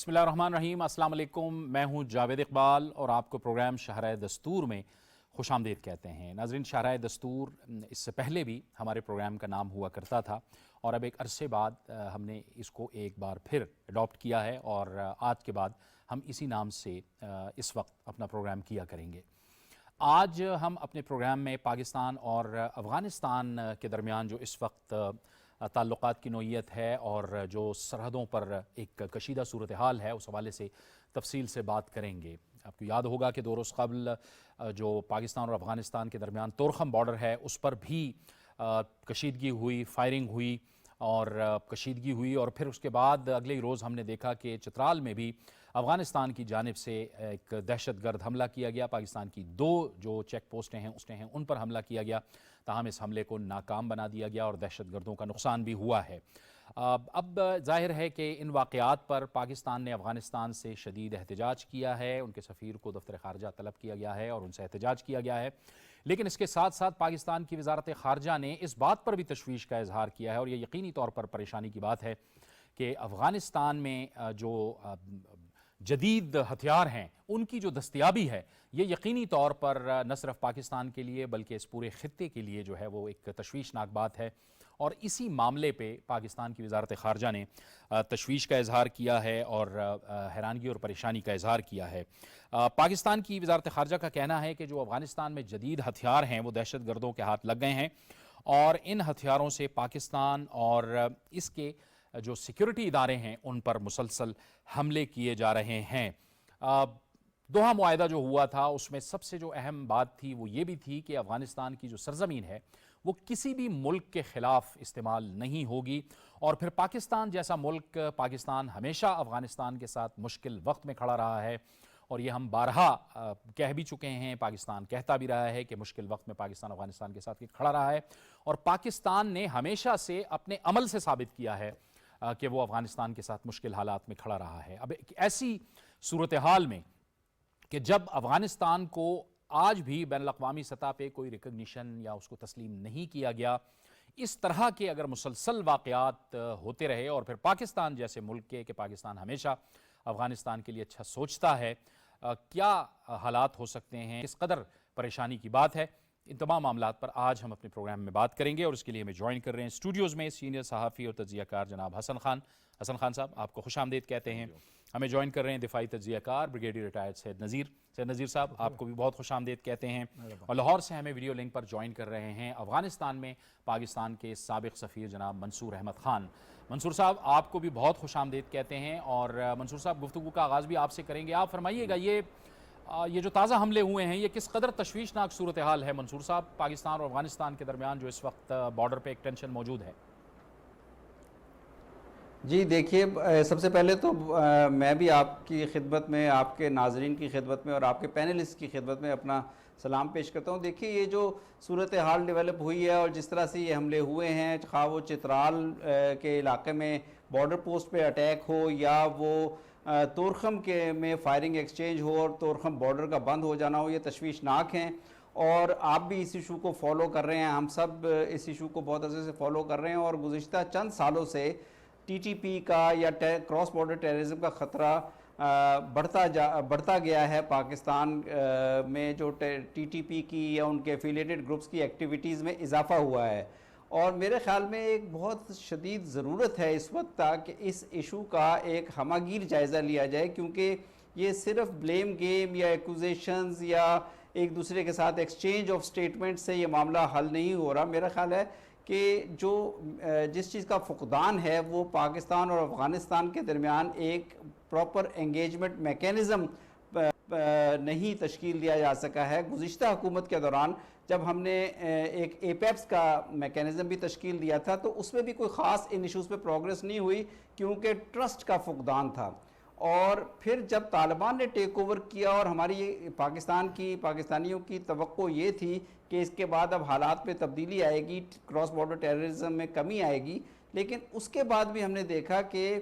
بسم اللہ الرحمن الرحیم۔ السلام علیکم، میں ہوں جاوید اقبال اور آپ کو پروگرام شاہراہ دستور میں خوش آمدید کہتے ہیں۔ ناظرین، شاہراہ دستور اس سے پہلے بھی ہمارے پروگرام کا نام ہوا کرتا تھا اور اب ایک عرصے بعد ہم نے اس کو ایک بار پھر اڈاپٹ کیا ہے اور آج کے بعد ہم اسی نام سے اس وقت اپنا پروگرام کیا کریں گے۔ آج ہم اپنے پروگرام میں پاکستان اور افغانستان کے درمیان جو اس وقت تعلقات کی نوعیت ہے اور جو سرحدوں پر ایک کشیدہ صورتحال ہے اس حوالے سے تفصیل سے بات کریں گے۔ آپ کو یاد ہوگا کہ 2 روز قبل جو پاکستان اور افغانستان کے درمیان تورخم بارڈر ہے اس پر بھی کشیدگی ہوئی، فائرنگ ہوئی اور پھر اس کے بعد اگلے روز ہم نے دیکھا کہ چترال میں بھی افغانستان کی جانب سے ایک دہشت گرد حملہ کیا گیا۔ پاکستان کی 2 جو چیک پوسٹیں ہیں ان پر حملہ کیا گیا، تاہم اس حملے کو ناکام بنا دیا گیا اور دہشت گردوں کا نقصان بھی ہوا ہے۔ اب ظاہر ہے کہ ان واقعات پر پاکستان نے افغانستان سے شدید احتجاج کیا ہے، ان کے سفیر کو دفتر خارجہ طلب کیا گیا ہے اور ان سے احتجاج کیا گیا ہے، لیکن اس کے ساتھ ساتھ پاکستان کی وزارت خارجہ نے اس بات پر بھی تشویش کا اظہار کیا ہے اور یہ یقینی طور پر پریشانی کی بات ہے کہ افغانستان میں جو جدید ہتھیار ہیں ان کی جو دستیابی ہے یہ یقینی طور پر نہ صرف پاکستان کے لیے بلکہ اس پورے خطے کے لیے جو ہے وہ ایک تشویشناک بات ہے، اور اسی معاملے پہ پاکستان کی وزارت خارجہ نے تشویش کا اظہار کیا ہے اور حیرانگی اور پریشانی کا اظہار کیا ہے۔ پاکستان کی وزارت خارجہ کا کہنا ہے کہ جو افغانستان میں جدید ہتھیار ہیں وہ دہشت گردوں کے ہاتھ لگ گئے ہیں اور ان ہتھیاروں سے پاکستان اور اس کے جو سیکیورٹی ادارے ہیں ان پر مسلسل حملے کیے جا رہے ہیں۔ دوحہ معاہدہ جو ہوا تھا اس میں سب سے جو اہم بات تھی وہ یہ بھی تھی کہ افغانستان کی جو سرزمین ہے وہ کسی بھی ملک کے خلاف استعمال نہیں ہوگی، اور پھر پاکستان جیسا ملک، پاکستان ہمیشہ افغانستان کے ساتھ مشکل وقت میں کھڑا رہا ہے اور یہ ہم بارہا کہہ بھی چکے ہیں، پاکستان کہتا بھی رہا ہے کہ مشکل وقت میں پاکستان افغانستان کے ساتھ کھڑا رہا ہے، اور پاکستان نے ہمیشہ سے اپنے عمل سے ثابت کیا ہے کہ وہ افغانستان کے ساتھ مشکل حالات میں کھڑا رہا ہے۔ اب ایک ایسی صورتحال میں کہ جب افغانستان کو آج بھی بین الاقوامی سطح پہ کوئی ریکگنیشن یا اس کو تسلیم نہیں کیا گیا، اس طرح کے اگر مسلسل واقعات ہوتے رہے اور پھر پاکستان جیسے ملک کے کہ پاکستان ہمیشہ افغانستان کے لیے اچھا سوچتا ہے، کیا حالات ہو سکتے ہیں، کس قدر پریشانی کی بات ہے، ان تمام معاملات پر آج ہم اپنے پروگرام میں بات کریں گے، اور اس کے لیے ہمیں جوائن کر رہے ہیں اسٹوڈیوز میں سینئر صحافی اور تجزیہ کار جناب حسن خان۔ حسن خان صاحب، آپ کو خوش آمدید کہتے ہیں۔ ہمیں جوائن کر رہے ہیں دفاعی تجزیہ کار بریگیڈیئر ریٹائرڈ سید نذیر۔ سید نذیر صاحب، آپ کو بھی بہت خوش آمدید کہتے ہیں۔ اور لاہور سے ہمیں ویڈیو لنک پر جوائن کر رہے ہیں افغانستان میں پاکستان کے سابق سفیر جناب منصور احمد خان۔ منصور صاحب، آپ کو بھی بہت خوش آمدید کہتے ہیں، اور منصور صاحب گفتگو کا آغاز بھی آپ سے کریں گے۔ آپ فرمائیے گا یہ جو تازہ حملے ہوئے ہیں یہ کس قدر تشویشناک صورتحال ہے منصور صاحب، پاکستان اور افغانستان کے درمیان جو اس وقت بارڈر پہ ایک ٹینشن موجود ہے؟ جی دیکھیے، سب سے پہلے تو میں بھی آپ کی خدمت میں، آپ کے ناظرین کی خدمت میں اور آپ کے پینلسٹ کی خدمت میں اپنا سلام پیش کرتا ہوں۔ دیکھیے، یہ جو صورتحال ڈیولپ ہوئی ہے اور جس طرح سے یہ حملے ہوئے ہیں، خواہ وہ چترال کے علاقے میں بارڈر پوسٹ پہ اٹیک ہو یا وہ تورخم میں فائرنگ ایکسچینج ہو اور تورخم بارڈر کا بند ہو جانا ہو، یہ تشویشناک ہیں، اور آپ بھی اس ایشو کو فالو کر رہے ہیں، ہم سب اس ایشو کو بہت عرصے سے فالو کر رہے ہیں، اور گزشتہ چند سالوں سے ٹی ٹی پی کا یا کراس بارڈر ٹیررزم کا خطرہ بڑھتا گیا ہے۔ پاکستان میں جو ٹی ٹی پی کی یا ان کے ایفیلیٹڈ گروپس کی ایکٹیویٹیز میں اضافہ ہوا ہے، اور میرے خیال میں ایک بہت شدید ضرورت ہے اس وقت تک کہ اس ایشو کا ایک ہمہ گیر جائزہ لیا جائے، کیونکہ یہ صرف بلیم گیم یا ایکوزیشنز یا ایک دوسرے کے ساتھ ایکسچینج آف سٹیٹمنٹ سے یہ معاملہ حل نہیں ہو رہا۔ میرا خیال ہے کہ جس چیز کا فقدان ہے وہ پاکستان اور افغانستان کے درمیان ایک پراپر انگیجمنٹ میکینزم نہیں تشکیل دیا جا سکا ہے۔ گزشتہ حکومت کے دوران جب ہم نے ایک ایپیپس کا میکینزم بھی تشکیل دیا تھا تو اس میں بھی کوئی خاص ان ایشوز پہ پروگریس نہیں ہوئی، کیونکہ ٹرسٹ کا فقدان تھا۔ اور پھر جب طالبان نے ٹیک اوور کیا اور ہماری پاکستانیوں کی توقع یہ تھی کہ اس کے بعد اب حالات میں تبدیلی آئے گی، کراس بارڈر ٹیررزم میں کمی آئے گی، لیکن اس کے بعد بھی ہم نے دیکھا کہ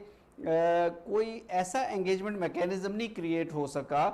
کوئی ایسا انگیجمنٹ میکینزم نہیں کریٹ ہو سکا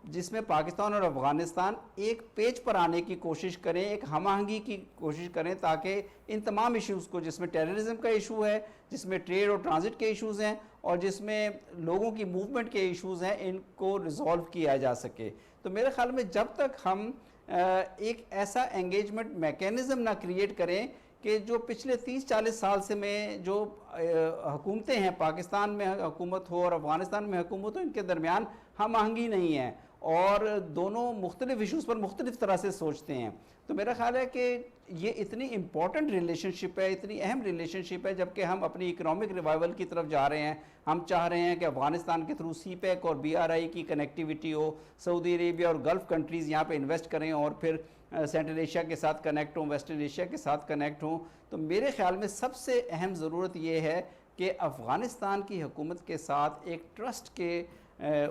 جس میں پاکستان اور افغانستان ایک پیج پر آنے کی کوشش کریں, ایک ہم آہنگی کی کوشش کریں, تاکہ ان تمام ایشوز کو, جس میں ٹیررزم کا ایشو ہے, جس میں ٹریڈ اور ٹرانزٹ کے ایشوز ہیں, اور جس میں لوگوں کی موومنٹ کے ایشوز ہیں, ان کو ریزالو کیا جا سکے. تو میرے خیال میں جب تک ہم ایک ایسا انگیجمنٹ میکینزم نہ کریٹ کریں کہ جو پچھلے 30-40 سال سے میں جو حکومتیں ہیں, پاکستان میں حکومت ہو اور افغانستان میں حکومت ہو, ان کے درمیان ہم آہنگی نہیں ہے اور دونوں مختلف ایشوز پر مختلف طرح سے سوچتے ہیں. تو میرا خیال ہے کہ یہ اتنی امپورٹنٹ ریلیشن شپ ہے, اتنی اہم ریلیشن شپ ہے, جبکہ ہم اپنی اکنامک ریوائول کی طرف جا رہے ہیں. ہم چاہ رہے ہیں کہ افغانستان کے تھرو سی پیک اور بی آر آئی کی کنیکٹیویٹی ہو, سعودی عربیہ اور گلف کنٹریز یہاں پہ انویسٹ کریں اور پھر سینٹرل ایشیا کے ساتھ کنیکٹ ہوں, ویسٹرن ایشیا کے ساتھ کنیکٹ ہوں. تو میرے خیال میں سب سے اہم ضرورت یہ ہے کہ افغانستان کی حکومت کے ساتھ ایک ٹرسٹ کے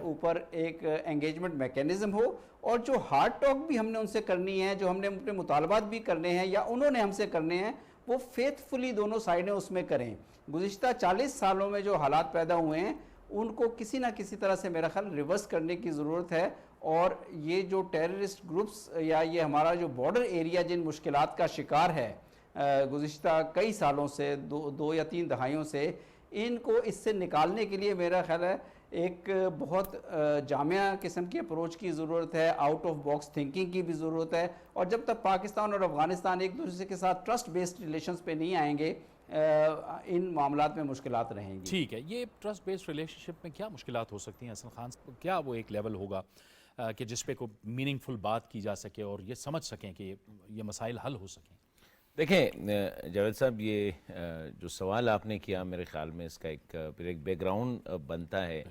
اوپر ایک انگیجمنٹ میکینزم ہو, اور جو ہارڈ ٹاک بھی ہم نے ان سے کرنی ہے, جو ہم نے اپنے مطالبات بھی کرنے ہیں یا انہوں نے ہم سے کرنے ہیں, وہ فیتھ فلی دونوں سائڈیں اس میں کریں. گزشتہ 40 سالوں میں جو حالات پیدا ہوئے ہیں ان کو کسی نہ کسی طرح سے میرا خیال ریورس کرنے کی ضرورت ہے. اور یہ جو ٹیررسٹ گروپس یا یہ ہمارا جو بارڈر ایریا جن مشکلات کا شکار ہے گزشتہ کئی سالوں سے, 2 یا 3 دہائیوں سے, ان کو اس سے نکالنے کے لیے میرا خیال ہے ایک بہت جامع قسم کی اپروچ کی ضرورت ہے, آؤٹ آف باکس تھنکنگ کی بھی ضرورت ہے. اور جب تک پاکستان اور افغانستان ایک دوسرے کے ساتھ ٹرسٹ بیسڈ ریلیشنز پہ نہیں آئیں گے, ان معاملات میں مشکلات رہیں گی. ٹھیک ہے, یہ ٹرسٹ بیسڈ ریلیشن شپ میں کیا مشکلات ہو سکتی ہیں حسن خان؟ کیا وہ ایک لیول ہوگا کہ جس پہ کوئی میننگ فل بات کی جا سکے اور یہ سمجھ سکیں کہ یہ مسائل حل ہو سکیں؟ دیکھیں جاوید صاحب, یہ جو سوال آپ نے کیا, میرے خیال میں اس کا پھر ایک بیک گراؤنڈ بنتا ہے.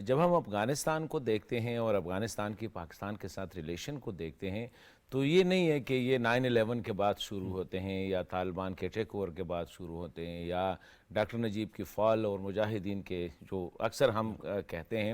جب ہم افغانستان کو دیکھتے ہیں اور افغانستان کی پاکستان کے ساتھ ریلیشن کو دیکھتے ہیں, تو یہ نہیں ہے کہ یہ 9/11 کے بعد شروع ہوتے ہیں یا طالبان کے ٹیک اوور کے بعد شروع ہوتے ہیں یا ڈاکٹر نجیب کی فال اور مجاہدین کے جو اکثر ہم کہتے ہیں.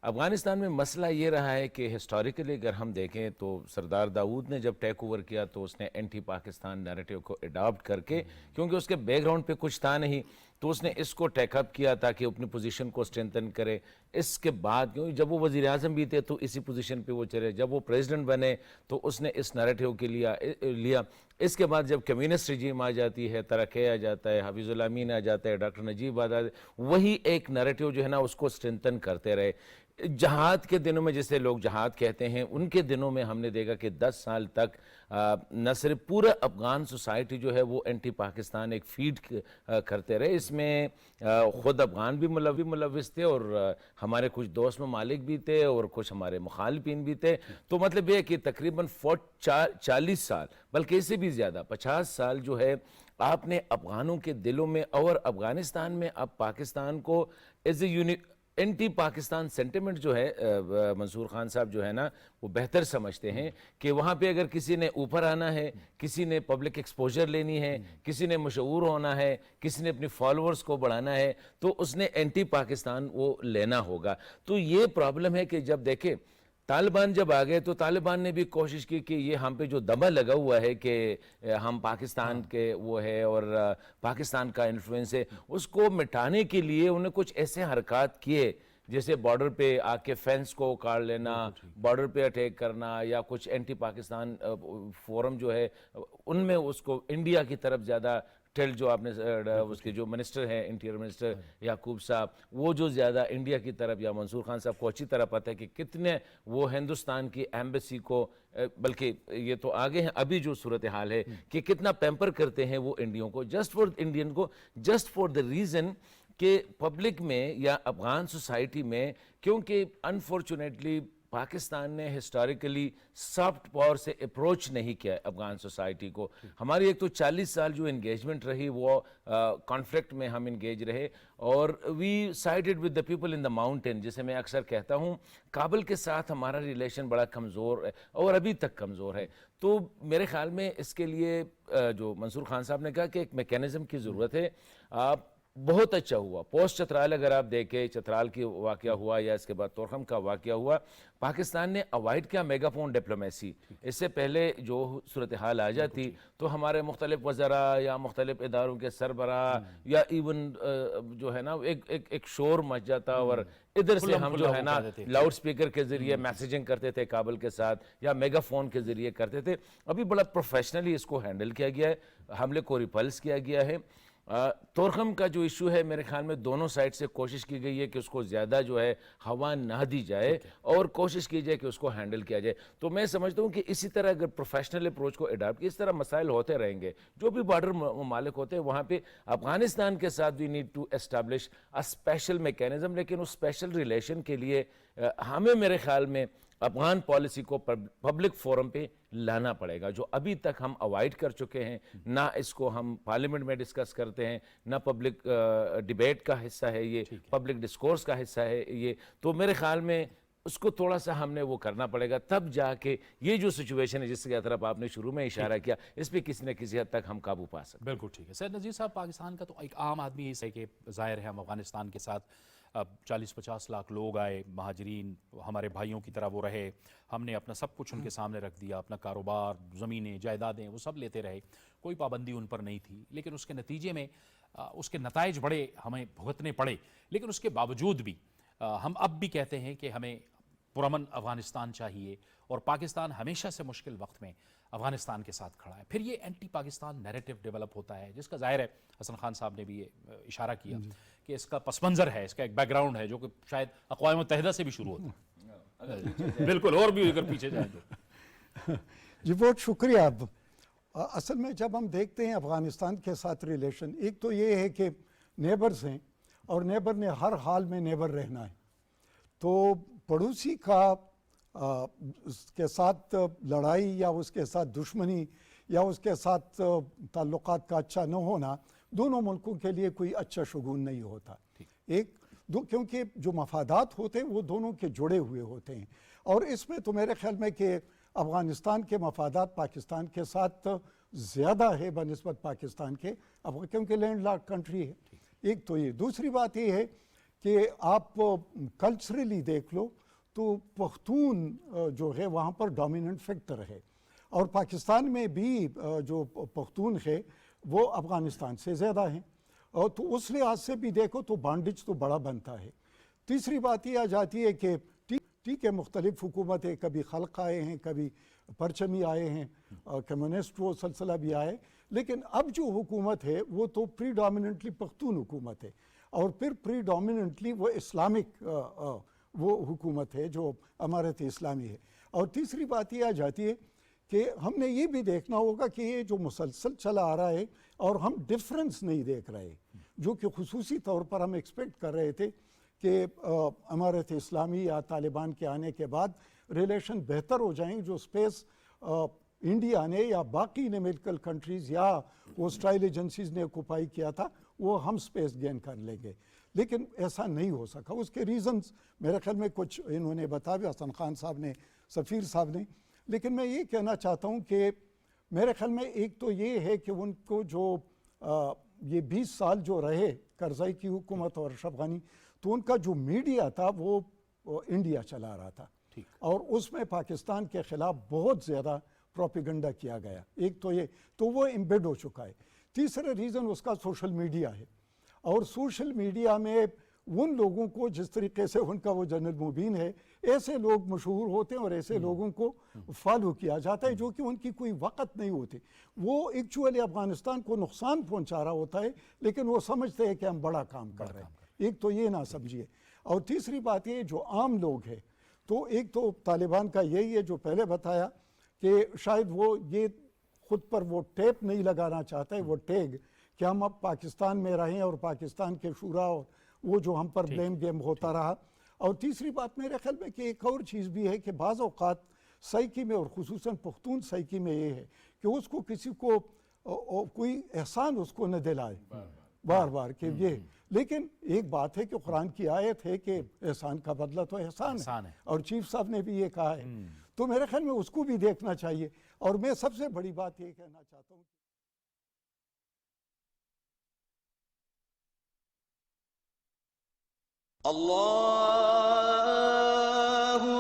افغانستان میں مسئلہ یہ رہا ہے کہ ہسٹوریکلی اگر ہم دیکھیں تو سردار داؤد نے جب ٹیک اوور کیا تو اس نے اینٹی پاکستان نیریٹو کو اڈاپٹ کر کے, کیونکہ اس کے بیک گراؤنڈ پہ کچھ تھا نہیں, تو اس نے اس کو ٹیک اپ کیا تاکہ اپنی پوزیشن کو اسٹرینتھن کرے. اس کے بعد کیونکہ جب وہ وزیر اعظم بھی تھے تو اسی پوزیشن پہ وہ چلے, جب وہ پریزیڈنٹ بنے تو اس نے اس نیریٹو کے لیا. اس کے بعد جب کمیونسٹ رجیم آ جاتی ہے, ترقی آ جاتا ہے, حفیظ اللہ امین آ جاتا ہے, ڈاکٹر نجیب آ جاتا ہے, وہی ایک نیریٹو جو ہے نا اس کو اسٹرینتھن کرتے رہے. جہاد کے دنوں میں جسے لوگ جہاد کہتے ہیں, ان کے دنوں میں ہم نے دیکھا کہ 10 سال تک نہ صرف پورا افغان سوسائٹی جو ہے وہ اینٹی پاکستان ایک فیڈ کرتے رہے. اس میں خود افغان بھی ملوث تھے اور ہمارے کچھ دوست ممالک بھی تھے اور کچھ ہمارے مخالفین بھی تھے. تو مطلب یہ ہے کہ تقریباً 40 سال بلکہ اس سے بھی زیادہ 50 سال جو ہے آپ نے افغانوں کے دلوں میں اور افغانستان میں اب پاکستان کو as a anti Pakistan sentiment جو ہے, منصور خان صاحب جو ہے نا وہ بہتر سمجھتے ہیں کہ وہاں پہ اگر کسی نے اوپر آنا ہے, کسی نے پبلک ایکسپوجر لینی ہے, کسی نے مشہور ہونا ہے, کسی نے اپنی فالوورز کو بڑھانا ہے, تو اس نے اینٹی پاکستان وہ لینا ہوگا. تو یہ پرابلم ہے کہ جب دیکھیں طالبان جب آ گئے تو طالبان نے بھی کوشش کی کہ یہ ہم پہ جو دبا لگا ہوا ہے کہ ہم پاکستان کے وہ ہے اور پاکستان کا انفلوئنس ہے, اس کو مٹانے کے لیے انہوں نے کچھ ایسے حرکات کیے جیسے بارڈر پہ آ کے فینس کو اکاڑ لینا, بارڈر پہ اٹیک کرنا, یا کچھ اینٹی پاکستان فورم جو ہے ان میں اس کو انڈیا کی طرف زیادہ جو آپ نے اس کے جو منسٹر ہیں انٹیریئر منسٹر یعقوب صاحب, وہ جو زیادہ انڈیا کی طرف, یا منصور خان صاحب کو اچھی طرح پتہ ہے کہ کتنے وہ ہندوستان کی ایمبیسی کو, بلکہ یہ تو آگے ہیں ابھی جو صورتحال ہے کہ کتنا پیمپر کرتے ہیں وہ انڈیوں کو, جسٹ فار دا ریزن کہ پبلک میں یا افغان سوسائٹی میں, کیونکہ انفارچونیٹلی پاکستان نے ہسٹوریکلی سافٹ پاور سے اپروچ نہیں کیا افغان سوسائٹی کو. ہماری ایک تو 40 سال جو انگیجمنٹ رہی وہ کانفلکٹ میں ہم انگیج رہے, اور we sided with the people in the mountain. جیسے میں اکثر کہتا ہوں کابل کے ساتھ ہمارا ریلیشن بڑا کمزور ہے اور ابھی تک کمزور ہے. تو میرے خیال میں اس کے لیے جو منصور خان صاحب نے کہا کہ ایک میکینزم کی ضرورت ہے. بہت اچھا ہوا. پوسٹ چترال اگر آپ دیکھیں، چترال کی واقعہ ہوا یا اس کے بعد تورخم کا واقعہ ہوا، پاکستان نے اوائڈ کیا میگا فون ڈپلومیسی. اس سے پہلے جو صورتحال آ جاتی تو ہمارے مختلف وزراء یا مختلف اداروں کے سربراہ یا ایون جو ہے نا ایک شور مچ جاتا، اور ادھر سے ہم جو ہے نا لاؤڈ سپیکر کے ذریعے میسیجنگ کرتے تھے کابل کے ساتھ یا میگا فون کے ذریعے کرتے تھے. ابھی بڑا پروفیشنلی اس کو ہینڈل کیا گیا ہے، حملے کو ریپلس کیا گیا ہے. تورخم کا جو ایشو ہے میرے خیال میں دونوں سائڈ سے کوشش کی گئی ہے کہ اس کو زیادہ جو ہے ہوا نہ دی جائے اور کوشش کی جائے کہ اس کو ہینڈل کیا جائے. تو میں سمجھتا ہوں کہ اسی طرح اگر پروفیشنل اپروچ کو اڈاپٹ کیا، اس طرح مسائل ہوتے رہیں گے. جو بھی بارڈر ممالک ہوتے ہیں وہاں پہ افغانستان کے ساتھ we need to establish a special mechanism, لیکن اس اسپیشل ریلیشن کے لیے ہمیں میرے خیال میں افغان پالیسی کو پبلک فورم پہ لانا پڑے گا، جو ابھی تک ہم اوائڈ کر چکے ہیں. نہ اس کو ہم پارلیمنٹ میں ڈسکس کرتے ہیں، نہ پبلک ڈیبیٹ کا حصہ ہے یہ، پبلک ڈسکورس کا حصہ ہے یہ. تو میرے خیال میں اس کو تھوڑا سا ہم نے وہ کرنا پڑے گا، تب جا کے یہ جو سچویشن ہے جس کی طرف آپ نے شروع میں اشارہ کیا، اس پہ کسی نہ کسی حد تک ہم قابو پا سکتے. بالکل ٹھیک ہے. سید نذیر صاحب، پاکستان کا تو ایک عام آدمی یہ ہے کہ ظاہر ہے ہم افغانستان کے ساتھ 40-50 لاکھ لوگ آئے، مہاجرین ہمارے بھائیوں کی طرح وہ رہے، ہم نے اپنا سب کچھ ان کے سامنے رکھ دیا، اپنا کاروبار، زمینیں، جائیدادیں، وہ سب لیتے رہے، کوئی پابندی ان پر نہیں تھی. لیکن اس کے نتیجے میں اس کے نتائج بڑے ہمیں بھگتنے پڑے. لیکن اس کے باوجود بھی ہم اب بھی کہتے ہیں کہ ہمیں پرامن افغانستان چاہیے، اور پاکستان ہمیشہ سے مشکل وقت میں افغانستان کے ساتھ کھڑا ہے. پھر یہ اینٹی پاکستان نیریٹو ڈیولپ ہوتا ہے، جس کا ظاہر ہے حسن خان صاحب نے بھی یہ اشارہ کیا کہ اس کا پس منظر ہے، اس کا ایک بیک گراؤنڈ ہے جو کہ شاید اقوام متحدہ سے بھی شروع ہوتا ہے. بالکل، اور بھی اگر پیچھے جائیں تو. جی بہت شکریہ. اب اصل میں جب ہم دیکھتے ہیں افغانستان کے ساتھ ریلیشن، ایک تو یہ ہے کہ نیبرز ہیں اور نیبر نے ہر حال میں نیبر رہنا ہے. تو پڑوسی کا اس کے ساتھ لڑائی یا اس کے ساتھ دشمنی یا اس کے ساتھ تعلقات کا اچھا نہ ہونا دونوں ملکوں کے لیے کوئی اچھا شگون نہیں ہوتا. ایک دو، کیونکہ جو مفادات ہوتے ہیں وہ دونوں کے جڑے ہوئے ہوتے ہیں. اور اس میں تو میرے خیال میں کہ افغانستان کے مفادات پاکستان کے ساتھ زیادہ ہے بنسبت پاکستان کے، کیونکہ لینڈ لاک کنٹری ہے. ایک تو یہ. دوسری بات یہ ہے کہ آپ کلچرلی دیکھ لو تو پختون جو ہے وہاں پر ڈومیننٹ فیکٹر ہے، اور پاکستان میں بھی جو پختون ہے وہ افغانستان سے زیادہ ہیں. اور تو اس لحاظ سے بھی دیکھو تو بانڈج تو بڑا بنتا ہے. تیسری بات یہ آ جاتی ہے کہ ٹھیک ہے مختلف حکومتیں، کبھی خلق آئے ہیں، کبھی پرچمی آئے ہیں، کمیونسٹ وہ سلسلہ بھی آئے، لیکن اب جو حکومت ہے وہ تو پری ڈومیننٹلی پختون حکومت ہے، اور پھر پری ڈومیننٹلی وہ اسلامک وہ حکومت ہے جو امارت اسلامی ہے. اور تیسری بات یہ آ جاتی ہے کہ ہم نے یہ بھی دیکھنا ہوگا کہ یہ جو مسلسل چلا آ رہا ہے اور ہم ڈفرنس نہیں دیکھ رہے، جو کہ خصوصی طور پر ہم ایکسپیکٹ کر رہے تھے کہ امارت اسلامی یا طالبان کے آنے کے بعد ریلیشن بہتر ہو جائیں، جو سپیس انڈیا نے یا باقی نے ملکل کنٹریز یا ہوسٹائل ایجنسیز نے اوکوپائی کیا تھا وہ ہم سپیس گین کر لیں گے. لیکن ایسا نہیں ہو سکا. اس کے ریزنز میرے خیال میں کچھ انہوں نے بتایا، حسن خان صاحب نے، سفیر صاحب نے. لیکن میں یہ کہنا چاہتا ہوں کہ میرے خیال میں ایک تو یہ ہے کہ ان کو جو یہ 20 سال جو رہے کرزئی کی حکومت اور اشرف غنی، تو ان کا جو میڈیا تھا وہ انڈیا چلا رہا تھا، اور اس میں پاکستان کے خلاف بہت زیادہ پروپیگنڈا کیا گیا. ایک تو یہ تو وہ امبیڈ ہو چکا ہے. تیسرا ریزن اس کا سوشل میڈیا ہے، اور سوشل میڈیا میں ان لوگوں کو جس طریقے سے ان کا وہ جنرل مبین ہے، ایسے لوگ مشہور ہوتے ہیں اور ایسے لوگوں کو فالو کیا جاتا ہے جو کہ ان کی کوئی وقت نہیں ہوتی. وہ ایکچولی افغانستان کو نقصان پہنچا رہا ہوتا ہے، لیکن وہ سمجھتے ہیں کہ ہم بڑا کام کر رہے ہیں. ایک تو یہ نہ سمجھیے. اور تیسری بات یہ جو عام لوگ ہیں، تو ایک تو طالبان کا یہی ہے جو پہلے بتایا کہ شاید وہ یہ خود پر وہ ٹیپ نہیں لگانا چاہتا ہے، وہ ٹیگ کہ ہم اب پاکستان میں رہیں اور پاکستان کے شورا اور وہ جو ہم پر بلیم گیم ہوتا رہا. اور تیسری بات میرے خیال میں کہ ایک اور چیز بھی ہے کہ بعض اوقات سائیکی میں اور خصوصاً پختون سائیکی میں یہ ہے کہ اس کو کسی کو کوئی احسان اس کو نہ دلائے بار بار کہ یہ. لیکن ایک بات ہے کہ قرآن کی آیت ہے کہ احسان کا بدلہ تو احسان ہے، اور چیف صاحب نے بھی یہ کہا ہے. تو میرے خیال میں اس کو بھی دیکھنا چاہیے. اور میں سب سے بڑی بات یہ کہنا چاہتا ہوں الله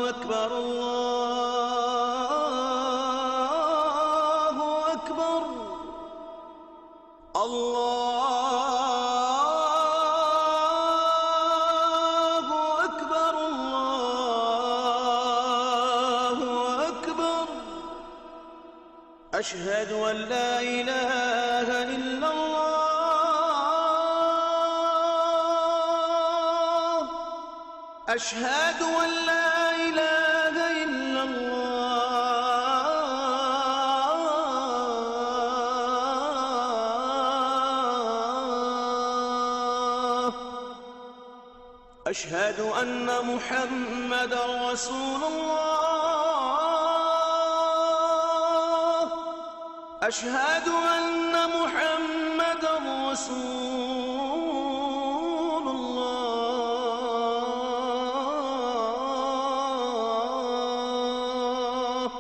أكبر الله أكبر الله أكبر الله أكبر أشهد أن لا إله إلا الله أشهد أن لا إله إلا الله أشهد أن محمدًا رسول الله أشهد أن محمدًا رسول الله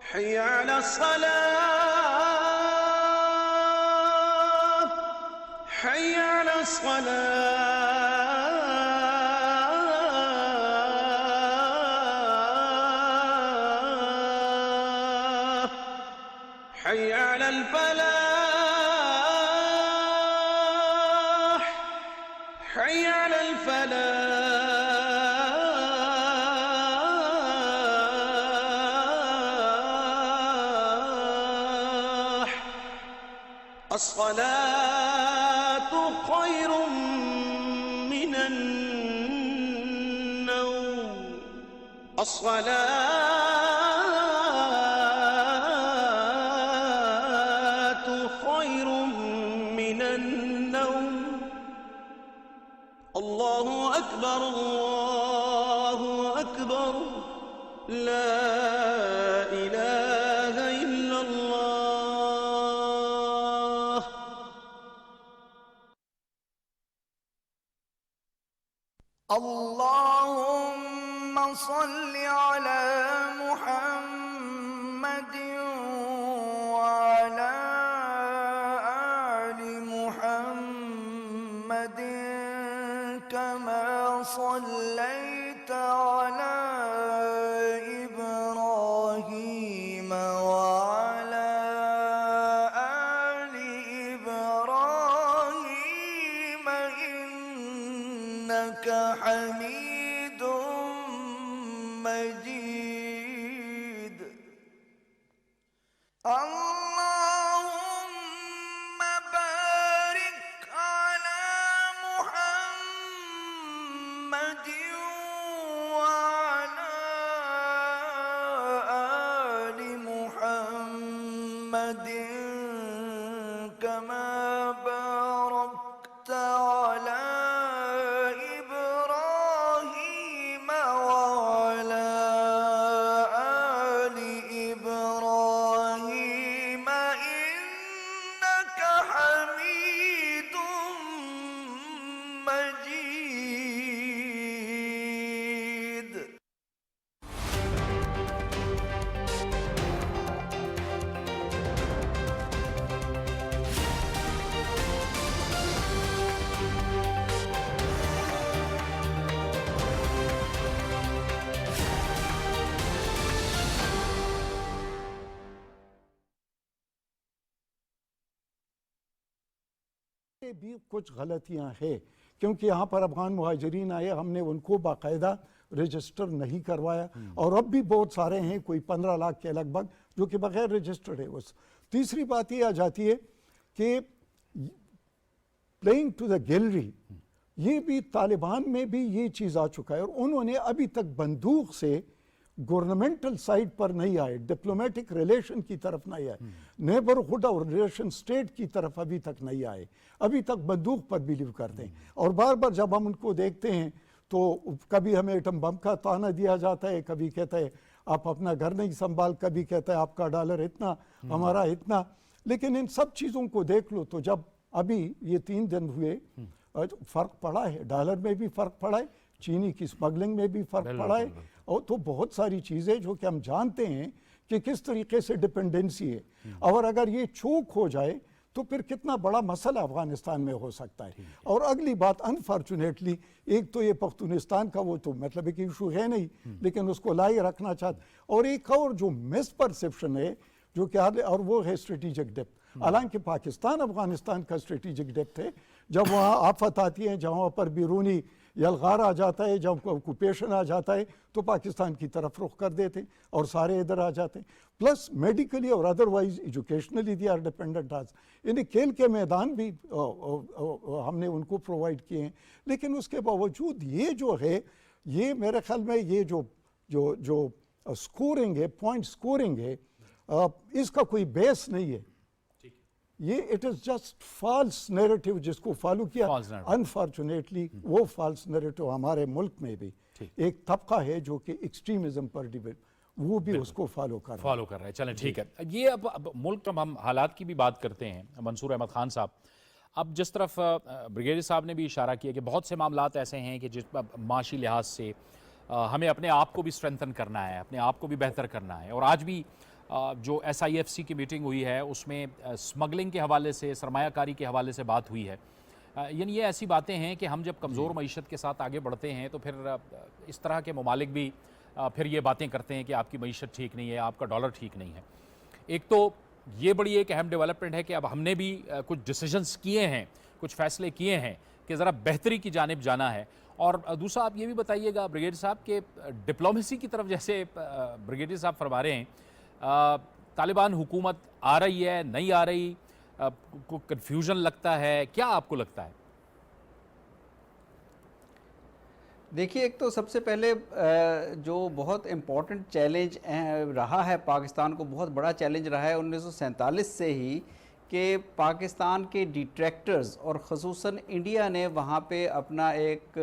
حي على الصلاة حي على الصلاة حي على الفلاح حي على الفلاح الصلاة خير من النوم الصلاة خير من النوم الله أكبر الله أكبر لا إله إلا الله اللهم صل على محمد وعلى آل محمد كما صليت على إبراهيم وعلى آل إبراهيم إنك حميد مجيد اللهم بارك على محمد وعلى آل محمد كما باركت على إبراهيم وعلى آل إبراهيم إنك حميد مجيد بھی کچھ غلطیاں ہیں کیونکہ یہاں پر افغان مہاجرین آئے ہم نے ان کو باقاعدہ رجسٹر نہیں کروایا اور اب بھی بہت سارے ہیں کوئی 15 لاکھ کے لگ بھگ جو کہ بغیر رجسٹرڈ ہے تیسری بات یہ آ جاتی ہے کہ پلینگ ٹو دا گیلری یہ بھی طالبان میں بھی یہ چیز آ چکا ہے اور انہوں نے ابھی تک بندوق سے گورنمنٹل سائٹ پر نہیں آئے ڈپلومیٹک ریلیشن کی طرف نہیں آئے نیبرہڈ اور ریلیشن سٹیٹ کی طرف ابھی تک نہیں آئے ابھی تک بندوق پر بیلیو کرتے ہیں اور بار بار جب ہم ان کو دیکھتے ہیں تو کبھی ہمیں ایٹم بم کا طعنہ دیا جاتا ہے کبھی کہتا ہے آپ اپنا گھر نہیں سنبھال کبھی کہتا ہے آپ کا ڈالر اتنا ہمارا اتنا لیکن ان سب چیزوں کو دیکھ لو تو جب ابھی یہ 3 دن ہوئے فرق پڑا ہے ڈالر میں بھی فرق پڑا ہے چینی کی سمگلنگ میں بھی فرق پڑا ہے اور تو بہت ساری چیزیں جو کہ ہم جانتے ہیں کہ کس طریقے سے ڈپینڈنسی ہے اور اگر یہ چوک ہو جائے تو پھر کتنا بڑا مسئلہ افغانستان میں ہو سکتا ہے. اور اگلی بات انفارچونیٹلی ایک تو یہ پختونستان کا وہ تو مطلب ایک ایشو ہے نہیں لیکن اس کو لائے رکھنا چاہتے, اور ایک اور جو مس پرسیپشن ہے جو کہ اور وہ ہے اسٹریٹجک ڈیپتھ. حالانکہ پاکستان افغانستان کا اسٹریٹجک ڈیپتھ ہے, جب وہاں آفت آتی ہے, جہاں پر بیرونی یلغار آ جاتا ہے, جب آکوپیشن آ جاتا ہے تو پاکستان کی طرف رخ کر دیتے ہیں اور سارے ادھر آ جاتے ہیں. پلس میڈیکلی اور otherwise educationally they are dependent آج. یعنی کھیل کے میدان بھی ہم نے ان کو پرووائڈ کیے ہیں, لیکن اس کے باوجود یہ جو ہے یہ میرے خیال میں یہ جو سکورنگ ہے, پوائنٹ سکورنگ ہے, اس کا کوئی بیس نہیں ہے. یہ it is just false narrative جس کو فالو کیا. انفارچونیٹلی وہ فالس نیریٹو ہمارے ملک میں بھی ایک طبقہ ہے جو کہ ایکسٹریمزم پر وہ بھی اس کو فالو کر رہا ہے. چلیں ٹھیک ہے, یہ اب ملک میں ہم حالات کی بھی بات کرتے ہیں. منصور احمد خان صاحب, اب جس طرف بریگیڈیئر صاحب نے بھی اشارہ کیا کہ بہت سے معاملات ایسے ہیں کہ جس معاشی لحاظ سے ہمیں اپنے آپ کو بھی اسٹرینتھن کرنا ہے, اپنے آپ کو بھی بہتر کرنا ہے. اور آج بھی جو ایس آئی ایف سی کی میٹنگ ہوئی ہے اس میں اسمگلنگ کے حوالے سے, سرمایہ کاری کے حوالے سے بات ہوئی ہے. یعنی یہ ایسی باتیں ہیں کہ ہم جب کمزور معیشت کے ساتھ آگے بڑھتے ہیں تو پھر اس طرح کے ممالک بھی پھر یہ باتیں کرتے ہیں کہ آپ کی معیشت ٹھیک نہیں ہے, آپ کا ڈالر ٹھیک نہیں ہے. ایک تو یہ بڑی ایک اہم ڈیولپمنٹ ہے کہ اب ہم نے بھی کچھ ڈیسیجنز کیے ہیں, کچھ فیصلے کیے ہیں کہ ذرا بہتری کی جانب جانا ہے. اور دوسرا آپ یہ بھی بتائیے گا بریگیڈیئر صاحب کہ ڈپلومیسی کی طرف جیسے بریگیڈیئر صاحب فرما رہے ہیں طالبان حکومت آ رہی ہے, نہیں آ رہی, کو کنفیوژن لگتا ہے, کیا آپ کو لگتا ہے؟ دیکھیے, ایک تو سب سے پہلے جو بہت امپورٹنٹ چیلنج رہا ہے پاکستان کو, بہت بڑا چیلنج رہا ہے 1947 سے ہی, کہ پاکستان کے ڈیٹریکٹرز اور خصوصاً انڈیا نے وہاں پہ اپنا ایک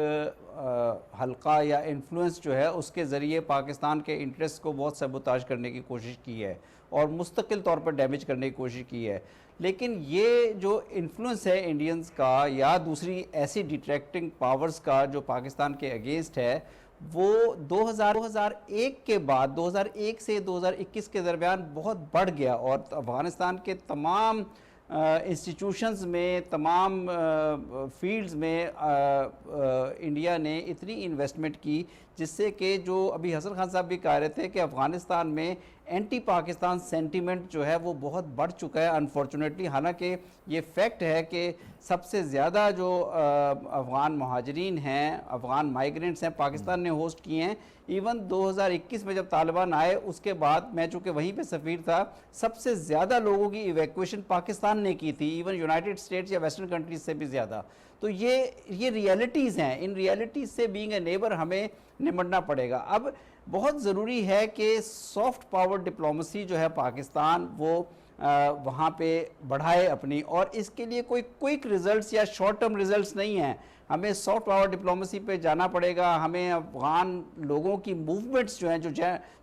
حلقہ یا انفلوئنس جو ہے اس کے ذریعے پاکستان کے انٹرسٹ کو بہت سیبوتاژ کرنے کی کوشش کی ہے اور مستقل طور پر ڈیمیج کرنے کی کوشش کی ہے. لیکن یہ جو انفلوئنس ہے انڈینز کا یا دوسری ایسی ڈیٹریکٹنگ پاورز کا جو پاکستان کے اگینسٹ ہے, وہ 2001 کے بعد 2001 سے 2021 کے درمیان بہت بڑھ گیا. اور افغانستان کے تمام انسٹیٹیوشنز میں, تمام فیلڈز میں انڈیا نے اتنی انویسٹمنٹ کی جس سے کہ جو ابھی حسن خان صاحب بھی کہہ رہے تھے کہ افغانستان میں اینٹی پاکستان سینٹیمنٹ جو ہے وہ بہت بڑھ چکا ہے انفارچونیٹلی. حالانکہ یہ فیکٹ ہے کہ سب سے زیادہ جو افغان مہاجرین ہیں, افغان مائیگرنٹس ہیں, پاکستان نے ہوسٹ کیے ہیں. ایون 2021 میں جب طالبان آئے اس کے بعد, میں چونکہ وہیں پہ سفیر تھا, سب سے زیادہ لوگوں کی ایویکویشن پاکستان نے کی تھی, ایون یونائٹڈ اسٹیٹس یا ویسٹرن کنٹریز سے بھی زیادہ. تو یہ ریئلٹیز ہیں, ان ریئلٹیز سے بینگ اے نیبر ہمیں نمٹنا پڑے گا. اب بہت ضروری ہے کہ سافٹ پاور ڈپلومیسی جو ہے پاکستان وہ وہاں پہ بڑھائے اپنی, اور اس کے لیے کوئی کوئک ریزلٹس یا شارٹ ٹرم ریزلٹس نہیں ہیں. ہمیں سافٹ پاور ڈپلومیسی پہ جانا پڑے گا. ہمیں افغان لوگوں کی موومنٹس جو ہیں,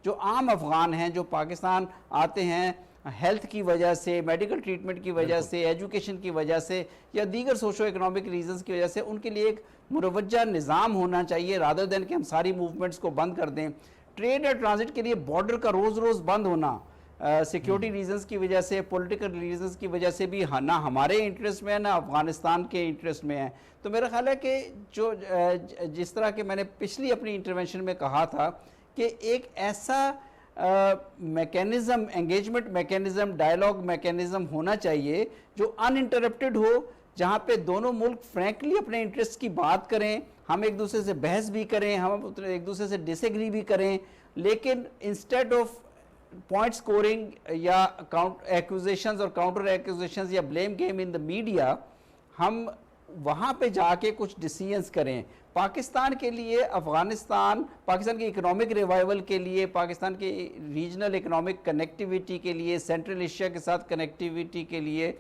جو عام افغان ہیں جو پاکستان آتے ہیں ہیلتھ کی وجہ سے, میڈیکل ٹریٹمنٹ کی وجہ سے, ایجوکیشن کی وجہ سے یا دیگر سوشو اکنامک ریزنز کی وجہ سے, ان کے لیے ایک مروجہ نظام ہونا چاہیے رادر دین کہ ہم ساری موومنٹس کو بند کر دیں. ٹریڈ اور ٹرانزٹ کے لیے بارڈر کا روز روز بند ہونا سیکیورٹی ریزنز کی وجہ سے, پولیٹیکل ریزنز کی وجہ سے بھی نہ ہمارے انٹرسٹ میں ہے نہ افغانستان کے انٹرسٹ میں ہے. تو میرا خیال ہے کہ جو جس طرح کہ میں نے پچھلی اپنی انٹرونشن میں کہا تھا کہ ایک ایسا mechanism, engagement mechanism, dialogue mechanism ہونا چاہیے جو ان انٹرپٹڈ ہو, جہاں پہ دونوں ملک فرینکلی اپنے انٹرسٹ کی بات کریں, ہم ایک دوسرے سے بحث بھی کریں, ہم ایک دوسرے سے ڈس ایگری بھی کریں, لیکن انسٹیڈ آف پوائنٹ سکورنگ یا ایکوزیشنز اور کاؤنٹر ایکوزیشنز یا blame game in the media, ہم وہاں پہ جا کے کچھ ڈیسیژنز کریں. پاکستان کے لیے پاکستان کی اکنامک ریوائیول کے لیے, پاکستان کے ریجنل اکنامک کنیکٹیویٹی کے لیے, سینٹرل ایشیا کے ساتھ کنیکٹیویٹی کے لیے,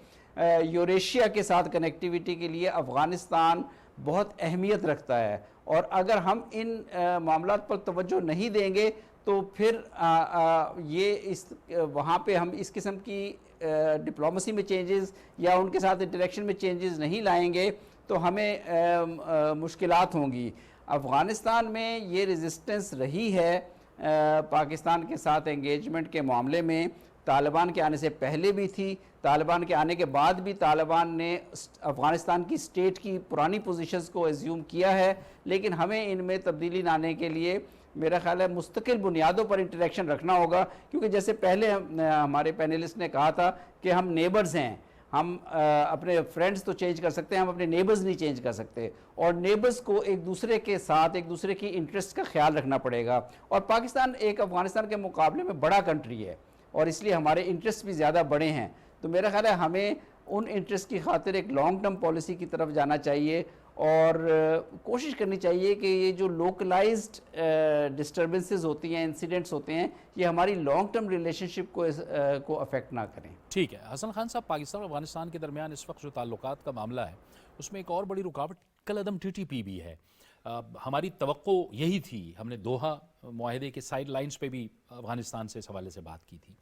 یوریشیا کے ساتھ کنیکٹیویٹی کے لیے افغانستان بہت اہمیت رکھتا ہے. اور اگر ہم ان معاملات پر توجہ نہیں دیں گے تو پھر وہاں پہ ہم اس قسم کی ڈپلومیسی میں چینجز یا ان کے ساتھ انٹریکشن میں چینجز نہیں لائیں گے تو ہمیں مشکلات ہوں گی. افغانستان میں یہ ریزسٹنس رہی ہے پاکستان کے ساتھ انگیجمنٹ کے معاملے میں, طالبان کے آنے سے پہلے بھی تھی، طالبان کے آنے کے بعد بھی طالبان نے افغانستان کی اسٹیٹ کی پرانی پوزیشنز کو ایزیوم کیا ہے، لیکن ہمیں ان میں تبدیلی لانے کے لیے میرا خیال ہے مستقل بنیادوں پر انٹریکشن رکھنا ہوگا، کیونکہ جیسے پہلے ہمارے پینلسٹ نے کہا تھا کہ ہم نیبرز ہیں، ہم اپنے فرینڈز تو چینج کر سکتے ہیں، ہم اپنے نیبرز نہیں چینج کر سکتے، اور نیبرز کو ایک دوسرے کے ساتھ ایک دوسرے کی انٹرسٹ کا خیال رکھنا پڑے گا، اور پاکستان ایک افغانستان کے مقابلے میں بڑا کنٹری ہے اور اس لیے ہمارے انٹرسٹ بھی زیادہ بڑے ہیں، تو میرا خیال ہے ہمیں ان انٹرسٹ کی خاطر ایک لانگ ٹرم پالیسی کی طرف جانا چاہیے، اور کوشش کرنی چاہیے کہ یہ جو لوکلائزڈ ڈسٹربنسز ہوتی ہیں، انسیڈنٹس ہوتے ہیں، یہ ہماری لانگ ٹرم ریلیشن شپ کو افیکٹ نہ کریں۔ ٹھیک ہے حسن خان صاحب، پاکستان اور افغانستان کے درمیان اس وقت جو تعلقات کا معاملہ ہے اس میں ایک اور بڑی رکاوٹ کالعدم TTP بھی ہے۔ ہماری توقع یہی تھی، ہم نے دوحہ معاہدے کے سائیڈ لائنز پہ بھی افغانستان سے اس حوالے سے بات کی تھی،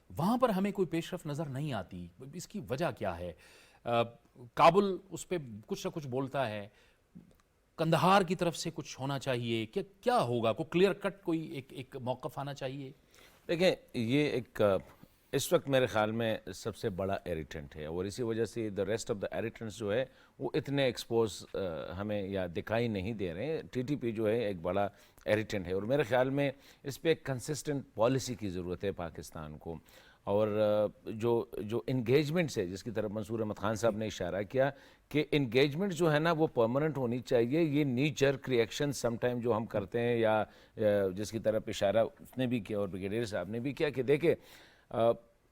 وہاں پر ہمیں کوئی پیش رفت نظر نہیں آتی، اس کی وجہ کیا ہے؟ کابل اس پہ کچھ نہ کچھ بولتا ہے، کندہار کی طرف سے کچھ ہونا چاہیے، کیا ہوگا؟ کوئی کلیئر کٹ کوئی ایک موقف آنا چاہیے؟ دیکھیں یہ ایک اس وقت میرے خیال میں سب سے بڑا ایریٹنٹ ہے، اور اسی وجہ سے دا ریسٹ آف دا ایریٹنٹس جو ہے وہ اتنے ایکسپوز ہمیں یا دکھائی نہیں دے رہے ہیں۔ TTP جو ہے ایک بڑا ایریٹنٹ ہے، اور میرے خیال میں اس پہ ایک کنسسٹنٹ پالیسی کی ضرورت ہے پاکستان کو، اور جو انگیجمنٹس ہے جس کی طرف منصور احمد خان صاحب نے اشارہ کیا کہ انگیجمنٹ جو ہے نا وہ پرماننٹ ہونی چاہیے۔ یہ نی جرک ریئیکشن سم ٹائم جو ہم کرتے ہیں، یا جس کی طرف اشارہ اس نے بھی کیا اور بریگیڈیئر صاحب نے بھی کیا، کہ دیکھیں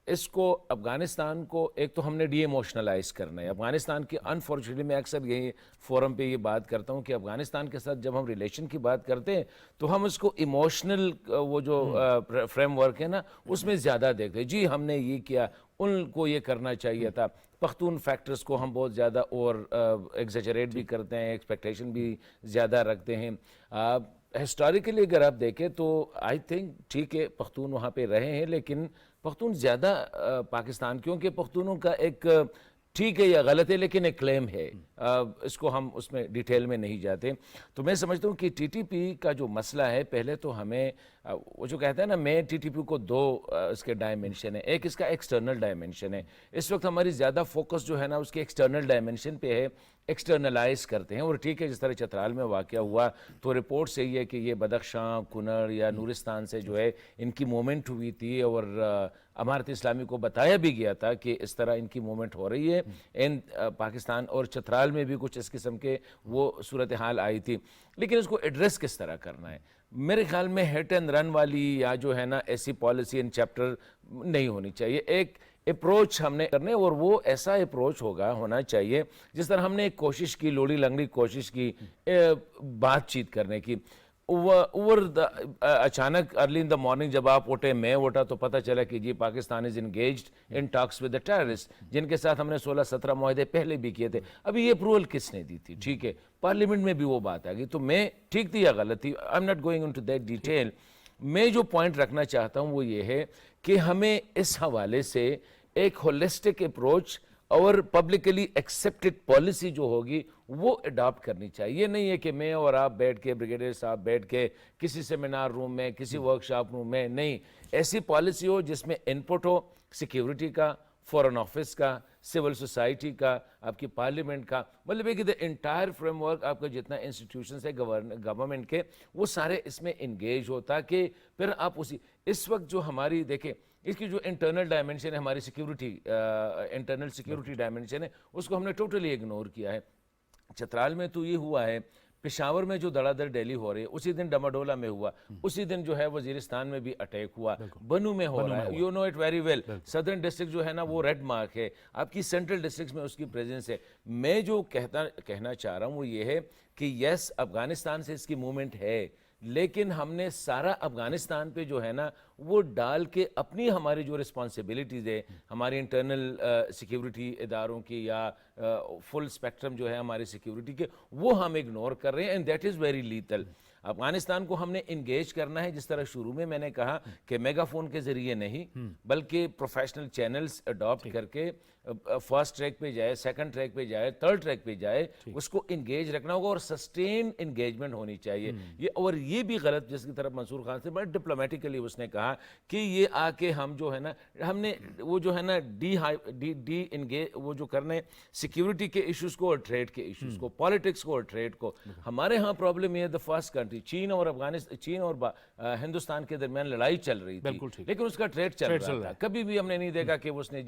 اس کو افغانستان کو ایک تو ہم نے ڈی ایموشنلائز کرنا ہے افغانستان کی۔ انفارچونیٹلی میں اکثر یہی فورم پہ یہ بات کرتا ہوں کہ افغانستان کے ساتھ جب ہم ریلیشن کی بات کرتے ہیں تو ہم اس کو ایموشنل وہ جو فریم ورک ہے نا اس میں زیادہ دیکھتے ہیں، جی ہم نے یہ کیا، ان کو یہ کرنا چاہیے تھا۔ پختون فیکٹرز کو ہم بہت زیادہ اور ایگزیجریٹ بھی کرتے ہیں، ایکسپیکٹیشن بھی زیادہ رکھتے ہیں۔ ہسٹوریکلی اگر آپ دیکھیں تو آئی تھنک ٹھیک ہے پختون وہاں پہ رہے ہیں، لیکن پختون زیادہ پاکستان، کیونکہ پختونوں کا ایک ٹھیک ہے یا غلط ہے لیکن ایک کلیم ہے، اس کو ہم اس میں ڈیٹیل میں نہیں جاتے۔ تو میں سمجھتا ہوں کہ TTP کا جو مسئلہ ہے، پہلے تو ہمیں وہ جو کہتے ہیں نا، میں TTP کو دو اس کے ڈائمنشن ہے، ایک اس کا ایکسٹرنل ڈائمنشن ہے۔ اس وقت ہماری زیادہ فوکس جو ہے نا اس کے ایکسٹرنل ڈائمنشن پہ ہے، ایکسٹرنلائز کرتے ہیں، اور ٹھیک ہے جس طرح چترال میں واقعہ ہوا تو رپورٹ سے یہ ہے کہ یہ بدخشاں، کنڑ یا نورستان سے جو ہے ان کی موومنٹ ہوئی تھی، اور امارت اسلامی کو بتایا بھی گیا تھا کہ اس طرح ان کی موومنٹ ہو رہی ہے پاکستان، اور چترال میں بھی کچھ اس قسم کے وہ صورتحال آئی تھی۔ لیکن اس کو ایڈریس کس طرح کرنا ہے؟ میرے خیال میں ہٹ اینڈ رن والی یا جو ہے نا ایسی پالیسی ان چیپٹر نہیں ہونی چاہیے۔ ایک اپروچ ہم نے کرنے، اور وہ ایسا اپروچ ہونا چاہیے جس طرح ہم نے ایک کوشش کی، لوڑی لنگڑی کوشش کی بات چیت کرنے کی۔ اچانک ارلی ان دا مارننگ جب آپ اٹھے، میں اٹھا، تو پتہ چلا کہ جی Pakistan is engaged in talks with the terrorist, جن کے ساتھ ہم نے 16-17 معاہدے پہلے بھی کیے تھے۔ ابھی یہ اپروول کس نے دی تھی؟ ٹھیک ہے پارلیمنٹ میں بھی وہ بات آ گئی، تو میں ٹھیک تھی یا غلط تھی، I am not going into that detail. میں جو پوائنٹ رکھنا چاہتا ہوں وہ یہ ہے کہ ہمیں اس حوالے سے ایک ہولسٹک اپروچ اور پبلکلی ایکسیپٹڈ پالیسی جو ہوگی وہ اڈاپٹ کرنی چاہیے۔ یہ نہیں ہے کہ میں اور آپ بیٹھ کے، بریگیڈیئر صاحب بیٹھ کے کسی سیمینار روم میں، کسی ورکشاپ روم میں، نہیں، ایسی پالیسی ہو جس میں انپٹ ہو سیکیورٹی کا، فورن آفس کا، سول سوسائٹی کا، آپ کی پارلیمنٹ کا، مطلب ہے کہ دا انٹائر فریم ورک آپ کا جتنا انسٹیٹیوشنس ہے گورنمنٹ کے، وہ سارے اس میں انگیج ہو، تاکہ پھر آپ اس وقت جو ہماری دیکھیں اس کی جو انٹرنل ڈائمنشن ہے ہماری سیکیورٹی، انٹرنل سیکیورٹی ڈائمنشن ہے، اس کو ہم نے ٹوٹلی اگنور کیا ہے۔ چترال میں تو یہ ہوا ہے، پشاور میں جو دڑا دڑ ڈیلی ہو رہی ہے، اسی دن ڈماڈولا میں ہوا، اسی دن جو ہے وزیرستان میں بھی اٹیک ہوا، بنو میں ہو رہا ہے، you know it very well. Southern district جو ہے نا وہ ریڈ مارک ہے، آپ کی سینٹرل ڈسٹرکٹس میں اس کی پریزنس ہے۔ میں جو کہنا چاہ رہا ہوں وہ یہ ہے کہ یس افغانستان سے اس کی موومنٹ ہے، لیکن ہم نے سارا افغانستان پہ جو ہے نا وہ ڈال کے اپنی ہماری جو رسپانسبلٹیز ہے ہماری انٹرنل سیکیورٹی اداروں کی یا فل اسپیکٹرم جو ہے ہماری سیکیورٹی کے، وہ ہم اگنور کر رہے ہیں، and that is very little. Afghanistan کو ہم نے انگیج کرنا ہے، جس طرح شروع میں نے کہا کہ میگا فون کے ذریعے نہیں بلکہ پروفیشنل چینلز اڈاپٹ کر کے فرسٹ ٹریک پہ جائے، سیکنڈ ٹریک پہ جائے، تھرڈ ٹریک پہ جائے، اس کو انگیج رکھنا ہوگا اور سسٹین انگیجمنٹ ہونی چاہیے۔ اور یہ بھی غلط، جس کی طرف منصور خان سے بڑا ڈپلومیٹیکلی اس نے کہا کہ یہ آ کے ہم جو ہے نا، ہم نے وہ جو ہے نا ڈی انگیج وہ جو کرنے سیکیورٹی کے ایشوز کو اور ٹریڈ کے ایشوز کو، پالیٹکس کو اور ٹریڈ کو۔ ہمارے ہاں پرابلم یہ ہے، دا فرسٹ کنٹری چین اور چین اور ہندوستان کے درمیان لڑائی چل رہی تھی، لیکن اس کا ٹریڈ چل رہا تھا، کبھی بھی ہم نے نہیں دیکھا کہ اس نے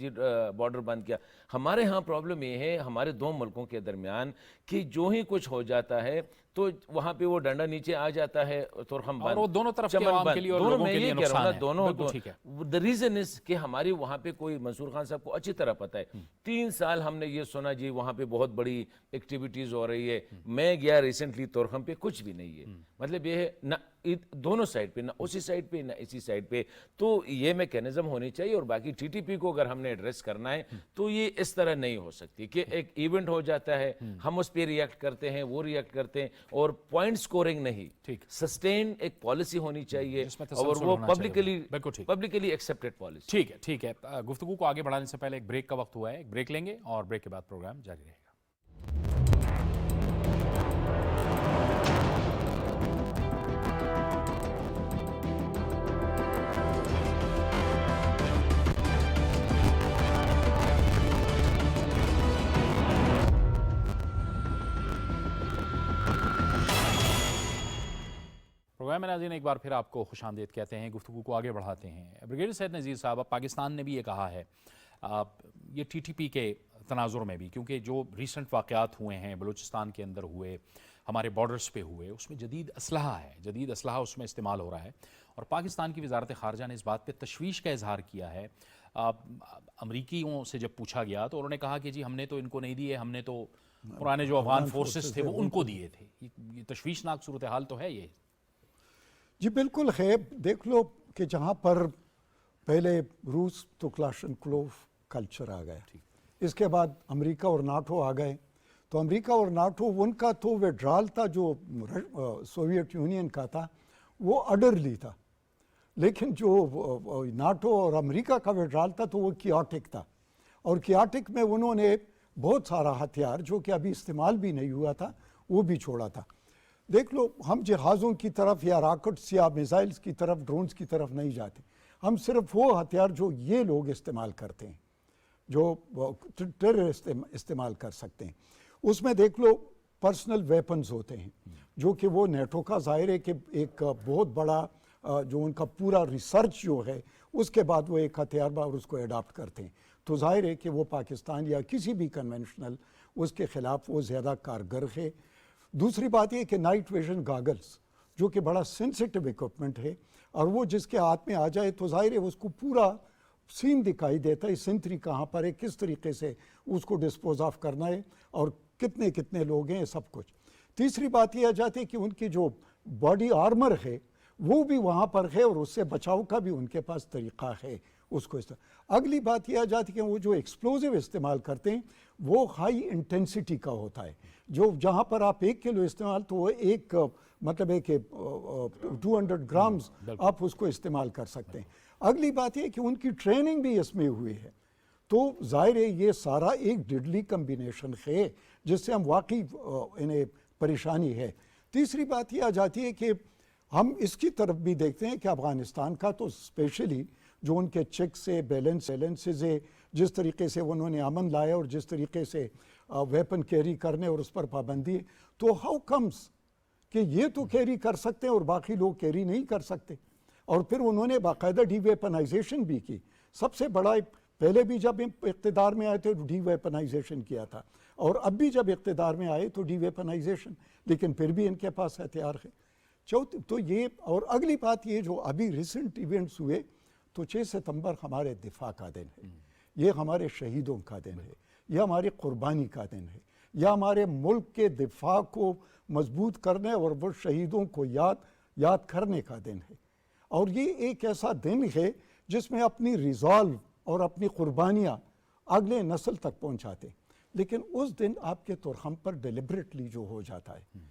بارڈر بند کیا۔ ہمارے ہاں پرابلم یہ ہے ہمارے دو ملکوں کے درمیان کہ جو ہی کچھ ہو جاتا ہے تو وہاں پہ وہ ڈنڈا نیچے آ جاتا ہے، تورخم بند، اور وہ دونوں طرف کے عوام کے لیے اور لوگوں کے لیے نقصان ہے۔ بالکل ٹھیک ہے۔ the reason is کہ ہماری وہاں پہ کوئی، منصور خان صاحب کو اچھی طرح پتہ ہے، 3 سال ہم نے یہ سنا جی وہاں پہ بہت بڑی ایکٹیویٹیز ہو رہی ہے۔ میں گیا ریسنٹلی تورخم پہ، کچھ بھی نہیں ہے، مطلب یہ ہے نہ دونوں سائڈ پہ، نہ اسی سائڈ پہ نہ اسی سائڈ پہ۔ تو یہ میکینزم ہونی چاہیے، اور باقی ٹی ٹی پی کو اگر ہم نے ایڈریس کرنا ہے تو یہ اس طرح نہیں ہو سکتی کہ ایک ایونٹ ہو جاتا ہے، ہم اس پہ ریئیکٹ کرتے ہیں، وہ ریئیکٹ کرتے ہیں، اور پوائنٹ سکورنگ نہیں، سسٹین ایک پالیسی ہونی چاہیے اور وہ پبلکلی ایکسیپٹڈ پالیسی۔ ٹھیک ہے، ٹھیک ہے۔ گفتگو کو آگے بڑھانے سے پہلے ایک بریک کا وقت ہوا ہے، ایک بریک لیں گے اور بریک کے بعد پروگرام جاری رہے گا۔ پروگرام میں ناظرین ایک بار پھر آپ کو خوش آمدید کہتے ہیں، گفتگو کو آگے بڑھاتے ہیں۔ بریگیڈیئر سید نذیر صاحب، اب پاکستان نے بھی یہ کہا ہے، یہ ٹی ٹی پی کے تناظر میں بھی، کیونکہ جو ریسنٹ واقعات ہوئے ہیں بلوچستان کے اندر ہوئے، ہمارے بارڈرز پہ ہوئے، اس میں جدید اسلحہ ہے، جدید اسلحہ اس میں استعمال ہو رہا ہے، اور پاکستان کی وزارت خارجہ نے اس بات پہ تشویش کا اظہار کیا ہے۔ امریکیوں سے جب پوچھا گیا تو انہوں نے کہا کہ جی ہم نے تو ان کو نہیں دیے، ہم نے تو پرانے جو افغان فورسز تھے وہ ان کو دیے تھے۔ یہ تشویشناک صورتحال تو ہے یہ۔ جی بالکل ہے۔ دیکھ لو کہ جہاں پر پہلے روس تو کلاشنکوف کلچر آ گیا، اس کے بعد امریکہ اور ناٹو آ گئے، تو امریکہ اور ناٹو ان کا تو وڈرال تھا جو سوویت یونین کا تھا وہ اڈرلی تھا، لیکن جو ناٹو اور امریکہ کا وڈرال تھا تو وہ کیاٹک تھا، اور کیاٹک میں انہوں نے بہت سارا ہتھیار جو کہ ابھی استعمال بھی نہیں ہوا تھا وہ بھی چھوڑا تھا۔ دیکھ لو ہم جہازوں کی طرف یا راکٹس یا میزائلز کی طرف، ڈرونز کی طرف نہیں جاتے، ہم صرف وہ ہتھیار جو یہ لوگ استعمال کرتے ہیں، جو ٹیررسٹ استعمال کر سکتے ہیں، اس میں دیکھ لو پرسنل ویپنز ہوتے ہیں، جو کہ وہ نیٹو کا ظاہر ہے کہ ایک بہت بڑا جو ان کا پورا ریسرچ جو ہے اس کے بعد وہ ایک ہتھیار اور اس کو اڈاپٹ کرتے ہیں، تو ظاہر ہے کہ وہ پاکستان یا کسی بھی کنونشنل اس کے خلاف وہ زیادہ کارگر ہے۔ دوسری بات یہ کہ نائٹ ویژن گاگلز جو کہ بڑا سینسٹیو ایکوپمنٹ ہے، اور وہ جس کے ہاتھ میں آ جائے تو ظاہر ہے اس کو پورا سین دکھائی دیتا ہے، سنتری کہاں پر ہے، کس طریقے سے اس کو ڈسپوز آف کرنا ہے، اور کتنے لوگ ہیں، سب کچھ۔ تیسری بات یہ آ جاتی ہے کہ ان کی جو باڈی آرمر ہے وہ بھی وہاں پر ہے، اور اس سے بچاؤ کا بھی ان کے پاس طریقہ ہے اس کو۔ اگلی بات یہ آ جاتی ہے کہ وہ جو ایکسپلوزیو استعمال کرتے ہیں وہ ہائی انٹینسٹی کا ہوتا ہے، جو جہاں پر آپ 1 کلو استعمال تو وہ ایک مطلب ہے کہ 200 گرامز آپ اس کو استعمال کر سکتے ہیں۔ اگلی بات یہ کہ ان کی ٹریننگ بھی اس میں ہوئی ہے، تو ظاہر ہے یہ سارا ایک ڈیڈلی کمبینیشن ہے جس سے ہم واقعی انہیں پریشانی ہے۔ تیسری بات یہ آ جاتی ہے کہ ہم اس کی طرف بھی دیکھتے ہیں کہ افغانستان کا تو اسپیشلی جو ان کے چیک سے بیلنسز ہے، جس طریقے سے انہوں نے امن لایا اور جس طریقے سے ویپن کیری کرنے اور اس پر پابندی ہے، تو ہاؤ کمز کہ یہ تو کیری کر سکتے ہیں اور باقی لوگ کیری نہیں کر سکتے؟ اور پھر انہوں نے باقاعدہ ڈی ویپنائزیشن بھی کی، سب سے بڑا پہلے بھی جب اقتدار میں آئے تھے ڈی ویپنائزیشن کیا تھا، اور اب بھی جب اقتدار میں آئے تو ڈی ویپنائزیشن، لیکن پھر بھی ان کے پاس ہتھیار ہے۔ تو یہ، اور اگلی بات یہ جو ابھی ریسنٹ ایونٹس ہوئے، تو 6 ستمبر ہمارے دفاع کا دن ہے، یہ ہمارے شہیدوں کا دن ہے، یہ ہماری قربانی کا دن ہے، یہ ہمارے ملک کے دفاع کو مضبوط کرنے اور وہ شہیدوں کو یاد کرنے کا دن ہے، اور یہ ایک ایسا دن ہے جس میں اپنی ریزالو اور اپنی قربانیاں اگلے نسل تک پہنچاتے ہیں، لیکن اس دن آپ کے تورخم پر ڈیلیبریٹلی جو ہو جاتا ہے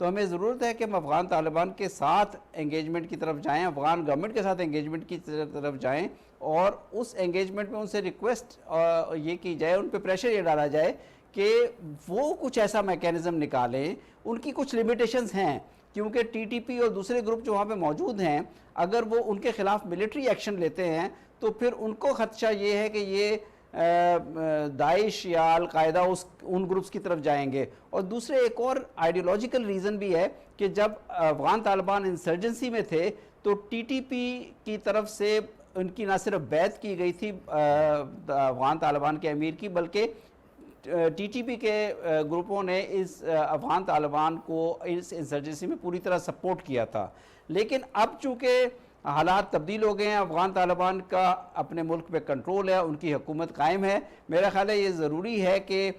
تو ہمیں ضرورت ہے کہ ہم افغان طالبان کے ساتھ انگیجمنٹ کی طرف جائیں، افغان گورنمنٹ کے ساتھ انگیجمنٹ کی طرف جائیں، اور اس انگیجمنٹ میں ان سے ریکویسٹ یہ کی جائے، ان پہ پریشر یہ ڈالا جائے کہ وہ کچھ ایسا میکینزم نکالیں. ان کی کچھ لیمیٹیشنز ہیں، کیونکہ ٹی ٹی پی اور دوسرے گروپ جو وہاں پہ موجود ہیں، اگر وہ ان کے خلاف ملٹری ایکشن لیتے ہیں تو پھر ان کو خدشہ یہ ہے کہ یہ داعش یا القاعدہ ان گروپس کی طرف جائیں گے. اور دوسرے ایک اور آئیڈیولوجیکل ریزن بھی ہے کہ جب افغان طالبان انسرجنسی میں تھے تو ٹی ٹی پی کی طرف سے ان کی نہ صرف بیعت کی گئی تھی افغان طالبان کے امیر کی، بلکہ ٹی ٹی پی کے گروپوں نے اس افغان طالبان کو اس انسرجنسی میں پوری طرح سپورٹ کیا تھا. لیکن اب چونکہ حالات تبدیل ہو گئے ہیں، افغان طالبان کا اپنے ملک پہ کنٹرول ہے، ان کی حکومت قائم ہے، میرا خیال ہے یہ ضروری ہے کہ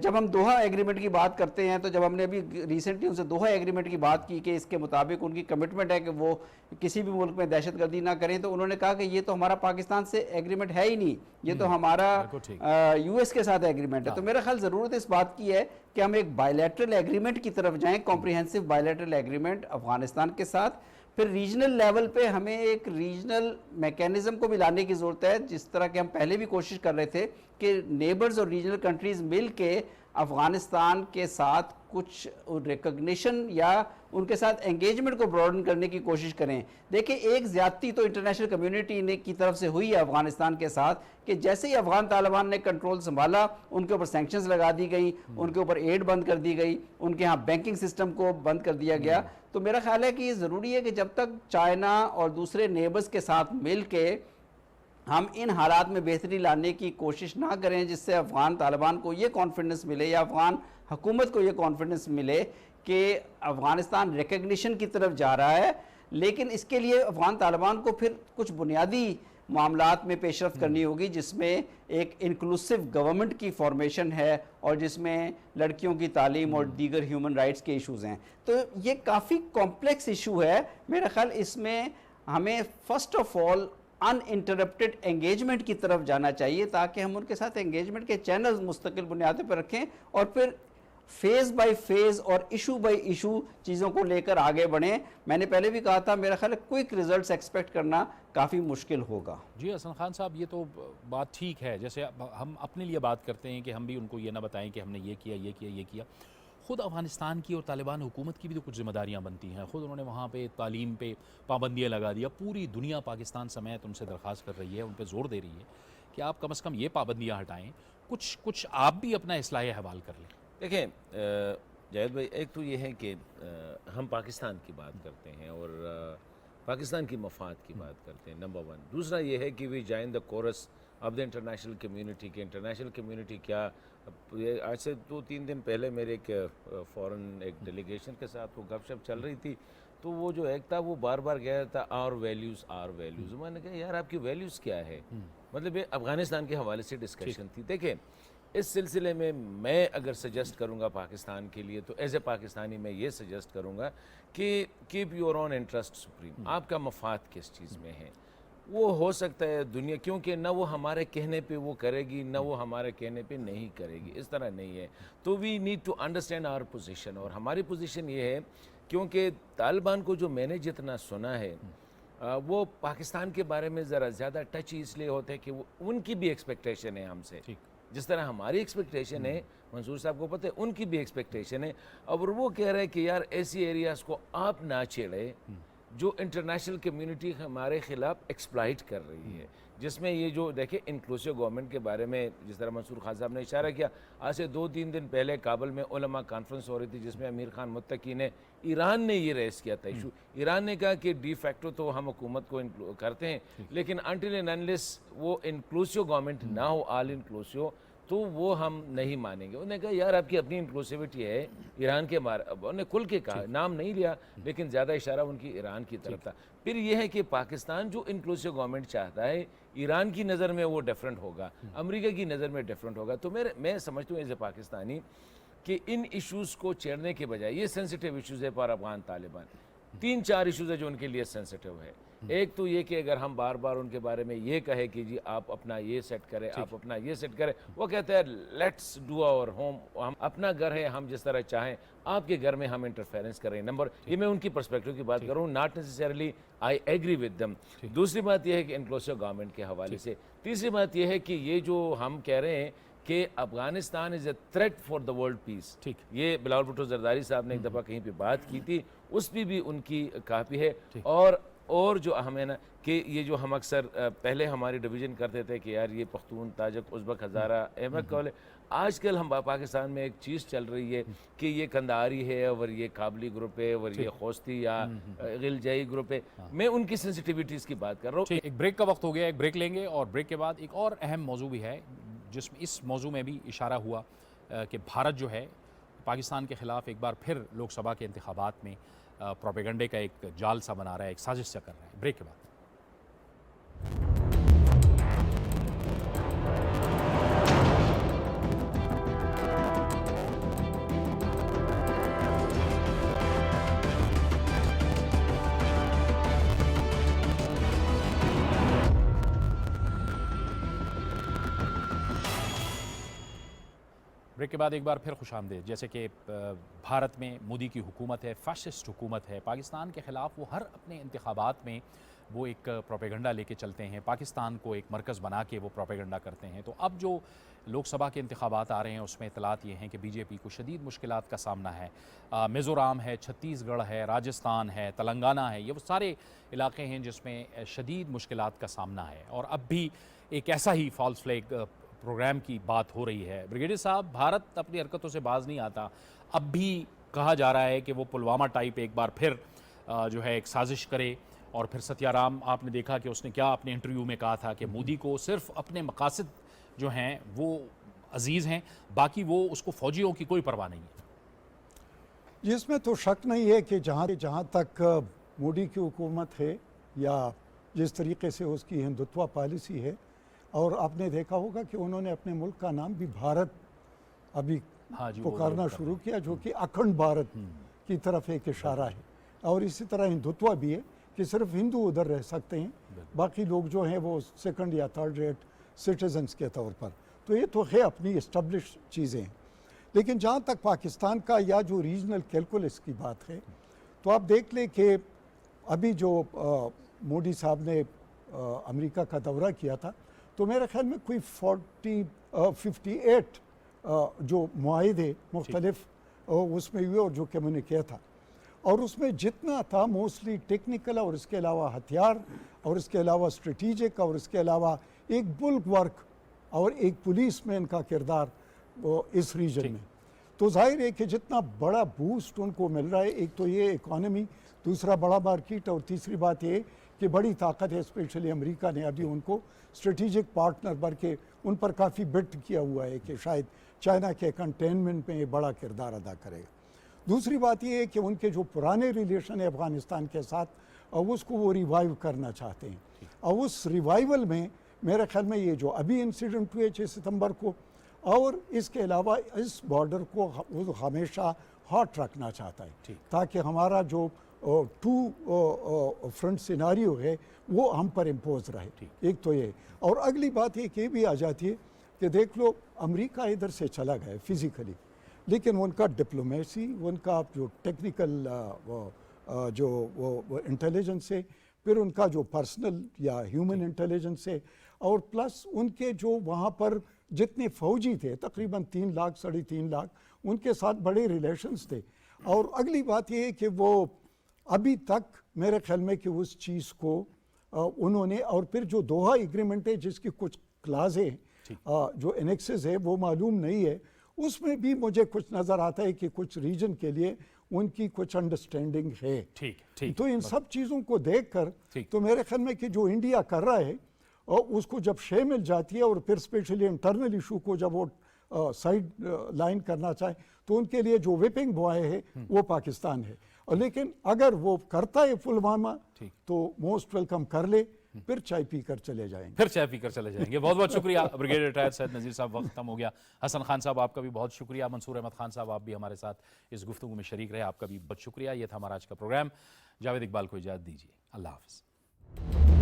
جب ہم دوحہ ایگریمنٹ کی بات کرتے ہیں، تو جب ہم نے ابھی ریسنٹلی ان سے دوحہ ایگریمنٹ کی بات کی کہ اس کے مطابق ان کی کمٹمنٹ ہے کہ وہ کسی بھی ملک میں دہشت گردی نہ کریں، تو انہوں نے کہا کہ یہ تو ہمارا پاکستان سے ایگریمنٹ ہے ہی نہیں، یہ تو ہمارا یو ایس کے ساتھ ایگریمنٹ ہے. تو میرا خیال ضرورت اس بات کی ہے کہ ہم ایک بائیلیٹرل ایگریمنٹ کی طرف جائیں، کمپریہنسو بائیلیٹرل ایگریمنٹ افغانستان کے ساتھ. پھر ریجنل لیول پہ ہمیں ایک ریجنل میکینزم کو بھی لانے کی ضرورت ہے، جس طرح کہ ہم پہلے بھی کوشش کر رہے تھے کہ نیبرز اور ریجنل کنٹریز مل کے افغانستان کے ساتھ کچھ ریکگنیشن یا ان کے ساتھ انگیجمنٹ کو براڈن کرنے کی کوشش کریں. دیکھیں، ایک زیادتی تو انٹرنیشنل کمیونٹی نے کی طرف سے ہوئی ہے افغانستان کے ساتھ کہ جیسے ہی افغان طالبان نے کنٹرول سنبھالا، ان کے اوپر سینکشنز لگا دی گئی، ان کے اوپر ایڈ بند کر دی گئی، ان کے ہاں بینکنگ سسٹم کو بند کر دیا گیا. تو میرا خیال ہے کہ یہ ضروری ہے کہ جب تک چائنا اور دوسرے نیبرز کے ساتھ مل کے ہم ان حالات میں بہتری لانے کی کوشش نہ کریں جس سے افغان طالبان کو یہ کانفیڈنس ملے یا افغان حکومت کو یہ کانفیڈنس ملے کہ افغانستان ریکگنیشن کی طرف جا رہا ہے، لیکن اس کے لیے افغان طالبان کو پھر کچھ بنیادی معاملات میں پیش رفت کرنی ہوگی، جس میں ایک انکلوسیو گورنمنٹ کی فارمیشن ہے اور جس میں لڑکیوں کی تعلیم اور دیگر ہیومن رائٹس کے ایشوز ہیں. تو یہ کافی کمپلیکس ایشو ہے. میرا خیال اس میں ہمیں first of all in interrupted engagement کی طرف جانا چاہیے، تاکہ ہم ان کے ساتھ انگیجمنٹ کے چینلز مستقل بنیادوں پر رکھیں اور پھر فیز بائی فیز اور ایشو بائی ایشو چیزوں کو لے کر آگے بڑھیں. میں نے پہلے بھی کہا تھا، میرا خیال ہے کوئک ریزلٹس ایکسپیکٹ کرنا کافی مشکل ہوگا. جی حسن خان صاحب، یہ تو بات ٹھیک ہے، جیسے ہم اپنے لیے بات کرتے ہیں کہ ہم بھی ان کو یہ نہ بتائیں کہ ہم نے یہ کیا یہ کیا یہ کیا. خود افغانستان کی اور طالبان حکومت کی بھی تو کچھ ذمہ داریاں بنتی ہیں. خود انہوں نے وہاں پہ تعلیم پہ پابندیاں لگا دیا. پوری دنیا پاکستان سمیت ان سے درخواست کر رہی ہے، ان پہ زور دے رہی ہے کہ آپ کم از کم یہ پابندیاں ہٹائیں، کچھ آپ بھی اپنا اصلاح احوال کر لیں. دیکھیں جاوید بھائی، ایک تو یہ ہے کہ ہم پاکستان کی بات کرتے ہیں اور پاکستان کی مفاد کی بات کرتے ہیں، نمبر ون. دوسرا یہ ہے کہ we join the chorus of the international community. کہ انٹرنیشنل کمیونٹی کیا، آج سے 2-3 دن پہلے میرے ایک فورن ایک ڈیلیگیشن کے ساتھ وہ گپ شپ چل رہی تھی، تو وہ جو ایک تھا وہ بار بار کہہ رہا تھا آر ویلیوز آر ویلیوز. میں نے کہا یار آپ کی ویلیوز کیا ہے؟ مطلب یہ افغانستان کے حوالے سے ڈسکشن تھی. دیکھیں، اس سلسلے میں اگر سجیسٹ کروں گا پاکستان کے لیے، تو ایز اے پاکستانی میں یہ سجیسٹ کروں گا کہ keep your own interest supreme. آپ کا مفاد کس چیز میں ہے؟ وہ ہو سکتا ہے دنیا، کیونکہ نہ وہ ہمارے کہنے پہ وہ کرے گی، نہ وہ ہمارے کہنے پہ نہیں کرے گی، اس طرح نہیں ہے. تو we need to understand our position. اور ہماری پوزیشن یہ ہے، کیونکہ طالبان کو جو میں نے جتنا سنا ہے، وہ پاکستان کے بارے میں ذرا زیادہ ٹچ اس لیے ہوتا ہے کہ وہ ان کی بھی ایکسپیکٹیشن ہے ہم سے، جس طرح ہماری ایکسپیکٹیشن ہے. منصور صاحب کو پتہ ہے ان کی بھی ایکسپیکٹیشن ہے. اور وہ کہہ رہے ہیں کہ یار ایسی ایریاز کو آپ نہ چھیڑے جو انٹرنیشنل کمیونٹی ہمارے خلاف ایکسپلائٹ کر رہی ہے. جس میں یہ جو دیکھیں انکلوسیو گورنمنٹ کے بارے میں جس طرح منصور خان صاحب نے اشارہ کیا، آج سے 2-3 دن پہلے کابل میں علماء کانفرنس ہو رہی تھی، جس میں امیر خان متقی نے ایران نے یہ ریس کیا تھا ایشو. ایران نے کہا کہ ڈی فیکٹو تو ہم حکومت کو کرتے ہیں، لیکن انٹل اینڈ انلیس وہ انکلوسیو گورنمنٹ نہ ہو، آل انکلوسیو، تو وہ ہم نہیں مانیں گے. انہوں نے کہا یار آپ کی اپنی انکلوسیوٹی ہے ایران کے بارے. انہوں نے کھل کے کہا، نام نہیں لیا، لیکن زیادہ اشارہ ان کی ایران کی طرف تھا. پھر یہ ہے کہ پاکستان جو انکلوسیو گورنمنٹ چاہتا ہے، ایران کی نظر میں وہ ڈیفرنٹ ہوگا، امریکہ کی نظر میں ڈیفرنٹ ہوگا. تو میں سمجھتا ہوں ایز اے پاکستانی کہ ان ایشوز کو چھیڑنے کے بجائے، یہ سینسٹیو ایشوز ہے پر افغان طالبان، 3-4 ایشوز ہے جو ان کے لیے سینسٹیو ہے. ایک تو یہ کہ اگر ہم بار بار ان کے بارے میں یہ کہیں کہ جی آپ اپنا یہ سیٹ کریں، آپ اپنا یہ سیٹ کریں، وہ کہتے ہیں لیٹس ڈو آور ہوم، ہم اپنا گھر ہے، ہم جس طرح چاہیں آپ کے گھر میں ہم انٹرفیرنس کریں. یہ میں ان کی پرسپیکٹو کی بات کروں، not necessarily I agree with them. دوسری بات یہ ہے کہ انکلوسیو گورنمنٹ کے حوالے سے. تیسری بات یہ ہے کہ یہ جو ہم کہہ رہے ہیں کہ Afghanistan is a threat for the world peace, یہ بلاول بھٹو زرداری صاحب نے ایک دفعہ کہیں پہ بات کی تھی، اس پہ بھی ان کی کافی ہے. اور جو اہم ہے نا کہ یہ جو ہم اکثر پہلے ہماری ڈویژن کرتے تھے کہ یار یہ پختون، تاجک، ازبک، ہزارہ، احمد کول ہے، آج کل ہم پاکستان میں ایک چیز چل رہی ہے کہ یہ کندہاری ہے اور یہ کابلی گروپ ہے اور یہ خوستی یا غلجائی گروپ ہے. میں ان کی سینسٹیویٹیز کی بات کر رہا ہوں. ایک بریک کا وقت ہو گیا، ایک بریک لیں گے اور بریک کے بعد ایک اور اہم موضوع بھی ہے جس میں اس موضوع میں بھی اشارہ ہوا کہ بھارت جو ہے پاکستان کے خلاف ایک بار پھر لوک سبھا کے انتخابات میں پروپیگنڈے کا ایک جال سا بنا رہا ہے، ایک سازش سا کر رہا ہے. بریک کے بعد بریک کے بعد ایک بار پھر خوش آمدید. جیسے کہ بھارت میں مودی کی حکومت ہے، فاشسٹ حکومت ہے، پاکستان کے خلاف وہ ہر اپنے انتخابات میں وہ ایک پروپیگنڈا لے کے چلتے ہیں، پاکستان کو ایک مرکز بنا کے وہ پروپیگنڈا کرتے ہیں. تو اب جو لوک سبھا کے انتخابات آ رہے ہیں اس میں اطلاعات یہ ہیں کہ بی جے پی کو شدید مشکلات کا سامنا ہے. میزورام ہے، چھتیس گڑھ ہے، راجستھان ہے، تلنگانہ ہے، یہ وہ سارے علاقے ہیں جس میں شدید مشکلات کا سامنا ہے. اور اب بھی ایک ایسا ہی فالس فلیگ پروگرام کی بات ہو رہی ہے. بریگیڈیئر صاحب، بھارت اپنی حرکتوں سے باز نہیں آتا. اب بھی کہا جا رہا ہے کہ وہ پلوامہ ٹائپ ایک بار پھر جو ہے ایک سازش کرے. اور پھر ستیہ رام، آپ نے دیکھا کہ اس نے کیا اپنے انٹرویو میں کہا تھا کہ مودی کو صرف اپنے مقاصد جو ہیں وہ عزیز ہیں، باقی وہ اس کو فوجیوں کی کوئی پرواہ نہیں ہے. جس میں تو شک نہیں ہے کہ جہاں تک مودی کی حکومت ہے یا جس طریقے سے اس کی ہندوتوا پالیسی ہے، اور آپ نے دیکھا ہوگا کہ انہوں نے اپنے ملک کا نام بھی بھارت ابھی پکارنا شروع کیا، جو کہ اکھنڈ بھارت کی طرف ایک اشارہ ہے. اور اسی طرح ہندوتوا بھی ہے کہ صرف ہندو ادھر رہ سکتے ہیں، باقی لوگ جو ہیں وہ سیکنڈ یا تھرڈ ریٹ سٹیزنز کے طور پر. تو یہ تو ہے اپنی اسٹیبلش چیزیں ہیں. لیکن جہاں تک پاکستان کا یا جو ریجنل کیلکولس کی بات ہے، تو آپ دیکھ لیں کہ ابھی جو مودی صاحب نے امریکہ کا دورہ کیا تھا، تو میرے خیال میں کوئی 58 جو معاہدے مختلف اس میں ہوئے اور جو کمیونیکے تھا، اور اس میں جتنا تھا موسٹلی ٹیکنیکل اور اس کے علاوہ ہتھیار اور اس کے علاوہ اسٹریٹیجک اور اس کے علاوہ ایک بلک ورک اور ایک پولیس مین کا کردار اس ریجن میں. تو ظاہر ہے کہ جتنا بڑا بوسٹ ان کو مل رہا ہے، ایک تو یہ اکانومی، دوسرا بڑا مارکیٹ، اور تیسری بات یہ کہ بڑی طاقت ہے. اسپیشلی امریکہ نے ابھی ان کو اسٹریٹیجک پارٹنر بن کے ان پر کافی بیٹ کیا ہوا ہے کہ شاید چائنا کے کنٹینمنٹ میں یہ بڑا کردار ادا کرے گا. دوسری بات یہ ہے کہ ان کے جو پرانے ریلیشن ہے افغانستان کے ساتھ، اس کو وہ ریوائیو کرنا چاہتے ہیں. اور اس ریوائیول میں میرے خیال میں یہ جو ابھی انسیڈنٹ ہوئے 6 ستمبر کو، اور اس کے علاوہ اس بارڈر کو ہمیشہ ہاٹ رکھنا چاہتا ہے تاکہ ہمارا جو ٹو فرنٹ سیناریو ہے وہ ہم پر امپوز رہے. ایک تو یہ، اور اگلی بات یہ بھی آ جاتی ہے کہ دیکھ لو امریکہ ادھر سے چلا گیا فزیکلی، لیکن ان کا ڈپلومیسی، ان کا جو ٹیکنیکل جو انٹیلیجنس ہے، پھر ان کا جو پرسنل یا ہیومن انٹیلیجنس ہے، اور پلس ان کے جو وہاں پر جتنے فوجی تھے تقریباً 3 لاکھ 3.5 لاکھ، ان کے ساتھ بڑے ریلیشنز تھے. اور اگلی بات یہ ہے کہ وہ ابھی تک میرے خیال میں کہ اس چیز کو انہوں نے، اور پھر جو دوحہ ایگریمنٹ ہے جس کی کچھ کلازیں جو انیکسز ہے وہ معلوم نہیں ہے، اس میں بھی مجھے کچھ نظر آتا ہے کہ کچھ ریجن کے لیے ان کی کچھ انڈرسٹینڈنگ ہے. تو ان سب چیزوں کو دیکھ کر تو میرے خیال میں کہ جو انڈیا کر رہا ہے، اور اس کو جب شے مل جاتی ہے، اور پھر اسپیشلی انٹرنل ایشو کو جب وہ سائڈ لائن کرنا چاہے، تو ان کے لیے جو ویپنگ بوائے ہے وہ پاکستان ہے. اور لیکن اگر وہ کرتا ہے پلوامہ تو موسٹ ویلکم کر لے، پھر چائے پی کر چلے جائیں گے. بہت بہت شکریہ بریگیڈیئر ریٹائرڈ سید نذیر صاحب. وقت ختم ہو گیا. حسن خان صاحب، آپ کا بھی بہت شکریہ. منصور احمد خان صاحب، آپ بھی ہمارے ساتھ اس گفتگو میں شریک رہے، آپ کا بھی بہت شکریہ. یہ تھا ہمارا آج کا پروگرام. جاوید اقبال کو اجازت دیجیے. اللہ حافظ. ہیں.